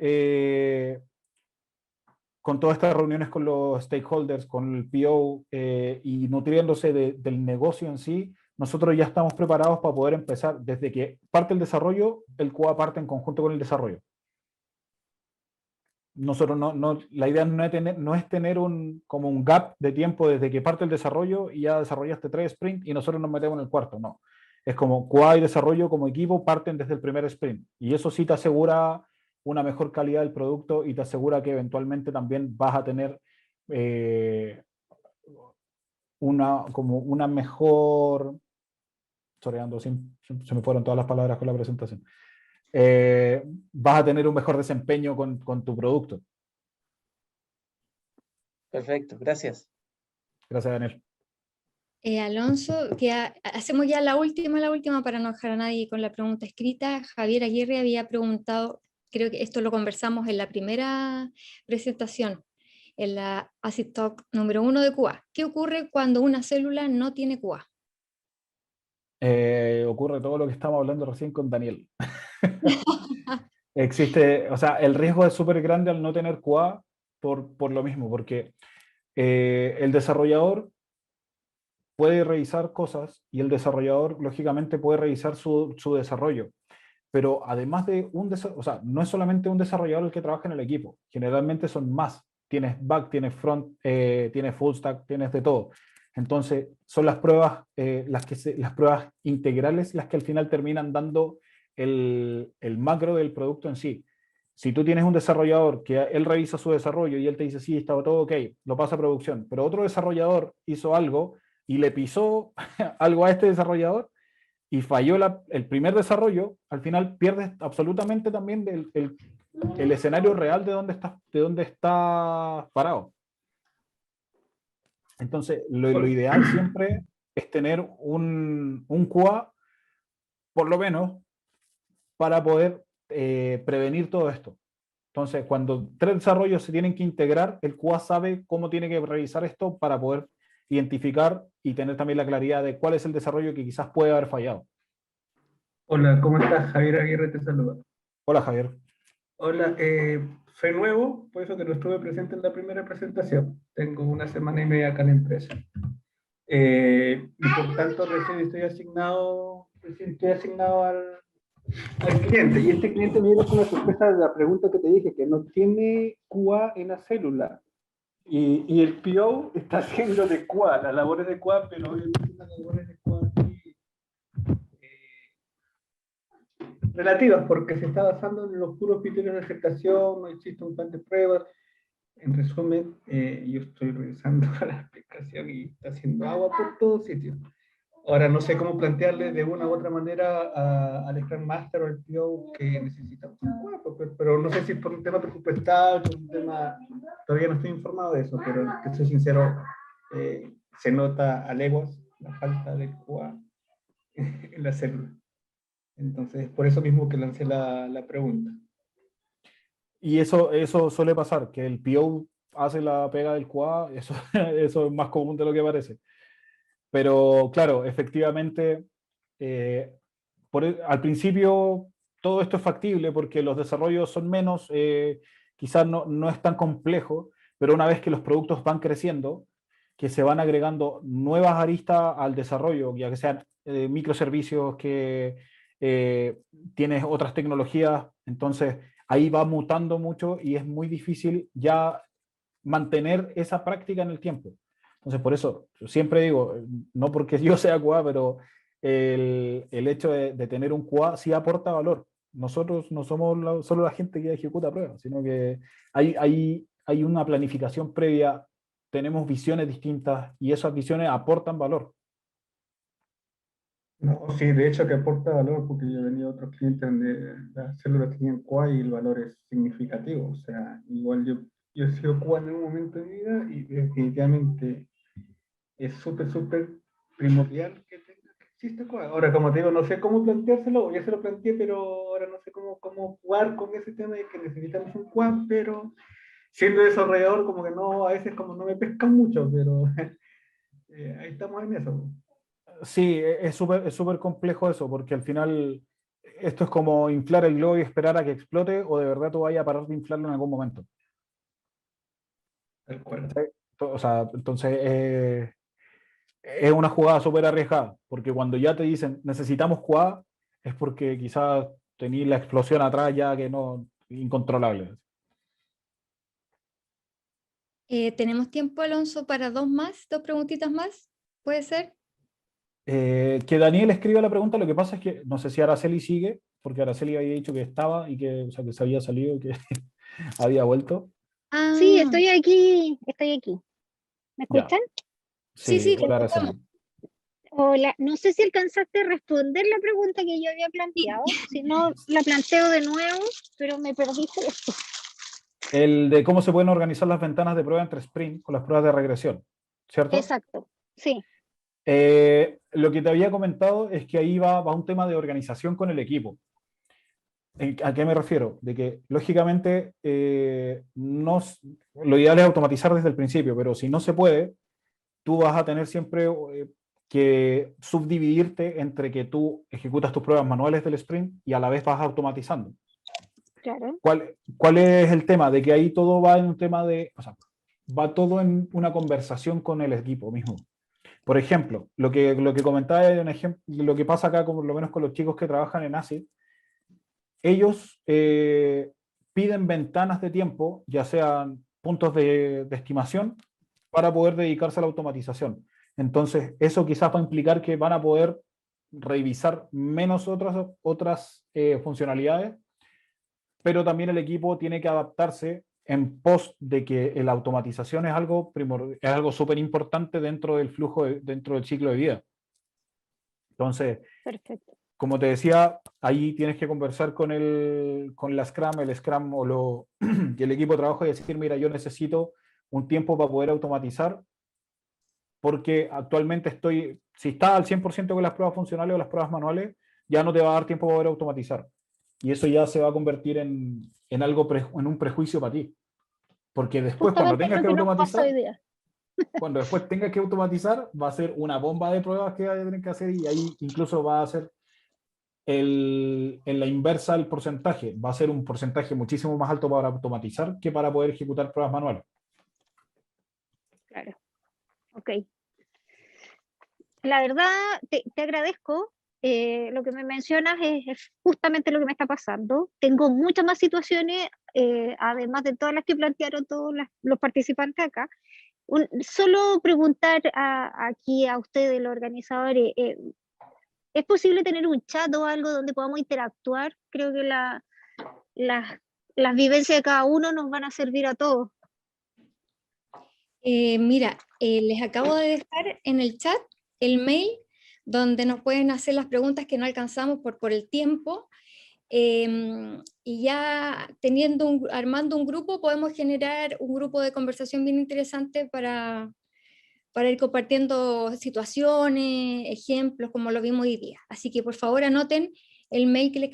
con todas estas reuniones con los stakeholders, con el PO y nutriéndose del negocio en sí, nosotros ya estamos preparados para poder empezar. Desde que parte el desarrollo, el QA parte en conjunto con el desarrollo. Nosotros la idea no es tener como un gap de tiempo desde que parte el desarrollo y ya desarrollaste 3 sprints y nosotros nos metemos en el cuarto, no. Es como QA y desarrollo como equipo parten desde el primer sprint y eso sí te asegura una mejor calidad del producto y te asegura que eventualmente también vas a tener como una mejor... Sorry, se me fueron todas las palabras con la presentación. Vas a tener un mejor desempeño con tu producto. Perfecto, gracias. Gracias, Daniel. Alonso, hacemos ya la última para no dejar a nadie con la pregunta escrita. Javier Aguirre había preguntado, creo que esto lo conversamos en la primera presentación, en la Acid Talk número 1 de QA. ¿Qué ocurre cuando una célula no tiene QA? Ocurre todo lo que estamos hablando recién con Daniel. Existe, o sea, el riesgo es súper grande al no tener QA por lo mismo, porque el desarrollador puede revisar cosas y el desarrollador, lógicamente, puede revisar su desarrollo. Pero además de o sea, no es solamente un desarrollador el que trabaja en el equipo, generalmente son más. Tienes back, tienes front, tienes full stack, tienes de todo. Entonces, son las pruebas, las pruebas integrales las que al final terminan dando el macro del producto en sí. Si tú tienes un desarrollador que él revisa su desarrollo y él te dice, sí, estaba todo ok, lo pasa a producción, pero otro desarrollador hizo algo y le pisó algo a este desarrollador y falló el primer desarrollo, al final pierdes absolutamente también el escenario real de dónde está parado. Entonces, lo ideal siempre es tener un QA, por lo menos, para poder prevenir todo esto. Entonces, cuando 3 desarrollos se tienen que integrar, el QA sabe cómo tiene que revisar esto para poder identificar y tener también la claridad de cuál es el desarrollo que quizás puede haber fallado. Hola, ¿cómo estás? Javier Aguirre te saluda. Hola, Javier. Hola, soy nuevo, por eso que no estuve presente en la primera presentación. Tengo 1 semana y media acá en la empresa. Y por tanto recién estoy asignado al cliente. Y este cliente me dio una sorpresa de la pregunta que te dije, que no tiene QA en la célula. Y el PO está haciendo de QA, las labores de QA, pero obviamente las labores de QA relativas, porque se está basando en los puros criterios de aceptación, no existe un plan de pruebas. En resumen, yo estoy revisando la aplicación y está haciendo agua por todos sitios. Ahora no sé cómo plantearle de una u otra manera al Scrum Master o al PO que necesitamos un cuerpo, pero no sé si es por un tema presupuestal, por un tema, todavía no estoy informado de eso, pero te soy sincero, se nota a leguas la falta de QA en la célula. Entonces, por eso mismo que lancé la pregunta. Y eso suele pasar, que el PO hace la pega del QA, eso, eso es más común de lo que parece. Pero claro, efectivamente, al principio todo esto es factible porque los desarrollos son menos, quizás no es tan complejo, pero una vez que los productos van creciendo, que se van agregando nuevas aristas al desarrollo, ya que sean microservicios, que tienes otras tecnologías, entonces ahí va mutando mucho y es muy difícil ya mantener esa práctica en el tiempo. Entonces, por eso siempre digo, no porque yo sea QA, pero el hecho de tener un QA sí aporta valor. Nosotros no somos solo la gente que ejecuta pruebas, sino que hay una planificación previa, tenemos visiones distintas y esas visiones aportan valor. No, sí, de hecho que aporta valor, porque yo he venido a otros clientes donde las células tenían QA y el valor es significativo. O sea, igual yo he sido QA en un momento de mi vida y definitivamente es súper primordial que exista QA. Ahora, como te digo, no sé cómo planteárselo, ya se lo planteé, pero ahora no sé cómo jugar con ese tema de que necesitamos un QA, pero siendo desarrollador, como que no, a veces como no me pescan mucho, pero ahí estamos en eso. Sí, es súper complejo eso, porque al final esto es como inflar el globo y esperar a que explote, o de verdad tú vayas a parar de inflarlo en algún momento. Tal cual. O sea, entonces es una jugada súper arriesgada, porque cuando ya te dicen necesitamos QA, es porque quizás tenéis la explosión atrás ya que no, incontrolable. ¿Tenemos tiempo, Alonso, para dos preguntitas más? ¿Puede ser? Que Daniel escriba la pregunta, lo que pasa es que no sé si Araceli sigue, porque Araceli había dicho que estaba y que, o sea, que se había salido y que había vuelto. Sí, Ah, estoy aquí, estoy aquí. ¿Me Ya, escuchan? sí, sí, sí, te hola escuchamos. Araceli. Hola, no sé si alcanzaste a responder la pregunta que yo había planteado, si no la planteo de nuevo, pero me perdiste esto. El de cómo se pueden organizar las ventanas de prueba entre sprint con las pruebas de regresión, ¿cierto? Exacto, sí, Lo que te había comentado es que ahí va un tema de organización con el equipo. ¿A qué me refiero? De que, lógicamente, lo ideal es automatizar desde el principio, pero si no se puede, tú vas a tener siempre que subdividirte entre que tú ejecutas tus pruebas manuales del sprint y a la vez vas automatizando. claro. ¿Cuál es el tema? De que ahí todo va en un tema de, o sea, va todo en una conversación con el equipo mismo. Por ejemplo, lo que comentaba es un ejemplo, lo que pasa acá, por lo menos con los chicos que trabajan en ACID, ellos piden ventanas de tiempo, ya sean puntos de estimación, para poder dedicarse a la automatización. Entonces, eso quizás va a implicar que van a poder revisar menos otras funcionalidades, pero también el equipo tiene que adaptarse en pos de que la automatización es algo súper importante dentro del flujo, dentro del ciclo de vida. Entonces, Perfecto. como te decía, ahí tienes que conversar con la Scrum, el Scrum y el equipo de trabajo y decir, mira, yo necesito un tiempo para poder automatizar, porque actualmente si estás al 100% con las pruebas funcionales o las pruebas manuales, ya no te va a dar tiempo para poder automatizar. Y eso ya se va a convertir en en un prejuicio para ti. Porque después, cuando Justamente tengas lo que que nos pasa automatizar, hoy día. cuando después tengas que automatizar, va a ser una bomba de pruebas que vas a tener que hacer y ahí incluso va a ser en la inversa el porcentaje. Va a ser un porcentaje muchísimo más alto para automatizar que para poder ejecutar pruebas manuales. Claro, ok. La verdad, te agradezco. Lo que me mencionas es justamente lo que me está pasando. Tengo muchas más situaciones, además de todas las que plantearon todos los participantes acá. Solo preguntar aquí a ustedes, los organizadores, ¿es posible tener un chat o algo donde podamos interactuar? Creo que las vivencias de cada uno nos van a servir a todos. Mira, les acabo de dejar en el chat el mail donde nos pueden hacer las preguntas que no alcanzamos por el tiempo. Y ya armando un grupo, podemos generar un grupo de conversación bien interesante para para ir compartiendo situaciones, ejemplos, como lo vimos hoy día. Así que por favor anoten el mail que les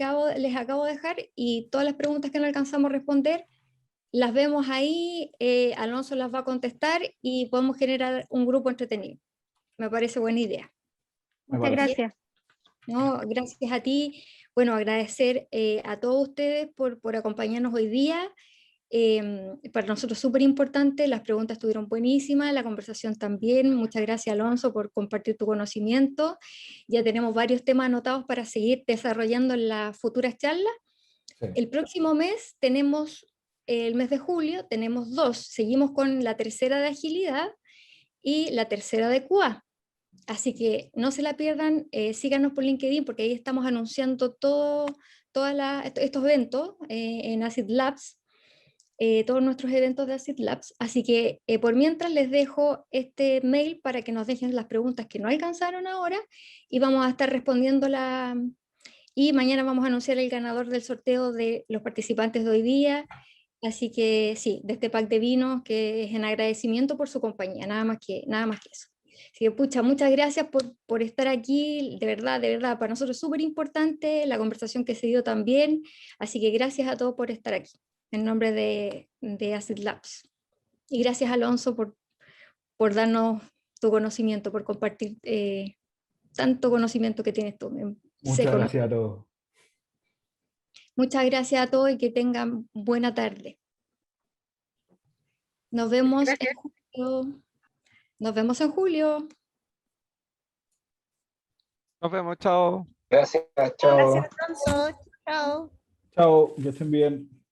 acabo de dejar y todas las preguntas que no alcanzamos a responder, las vemos ahí, Alonso las va a contestar y podemos generar un grupo entretenido. Me parece buena idea. Muchas gracias. No, gracias a ti. Bueno, agradecer a todos ustedes por acompañarnos hoy día. Para nosotros súper importante, las preguntas estuvieron buenísimas, la conversación también. Muchas gracias, Alonso, por compartir tu conocimiento. Ya tenemos varios temas anotados para seguir desarrollando en las futuras charlas. Sí. El próximo mes tenemos, el mes de julio, tenemos 2. Seguimos con la tercera de agilidad y la tercera de QA. Así que no se la pierdan, síganos por LinkedIn porque ahí estamos anunciando todos estos eventos en Acid Labs. Todos nuestros eventos de Acid Labs, así que por mientras les dejo este mail para que nos dejen las preguntas que no alcanzaron ahora y vamos a estar respondiéndolas y mañana vamos a anunciar el ganador del sorteo de los participantes de hoy día, así que sí, de este pack de vinos que es en agradecimiento por su compañía, nada más que eso. Así que pucha, muchas gracias por estar aquí, de verdad, para nosotros es súper importante la conversación que se dio también, así que gracias a todos por estar aquí en nombre de Acid Labs. Y gracias, Alonso, por darnos tu conocimiento, por compartir tanto conocimiento que tienes tú. Muchas gracias a todos. Muchas gracias a todos y que tengan buena tarde. Nos vemos en julio. Nos vemos en julio. Nos vemos, chao. Gracias, chao. Gracias, Alonso. Chao. Chao, que estén bien.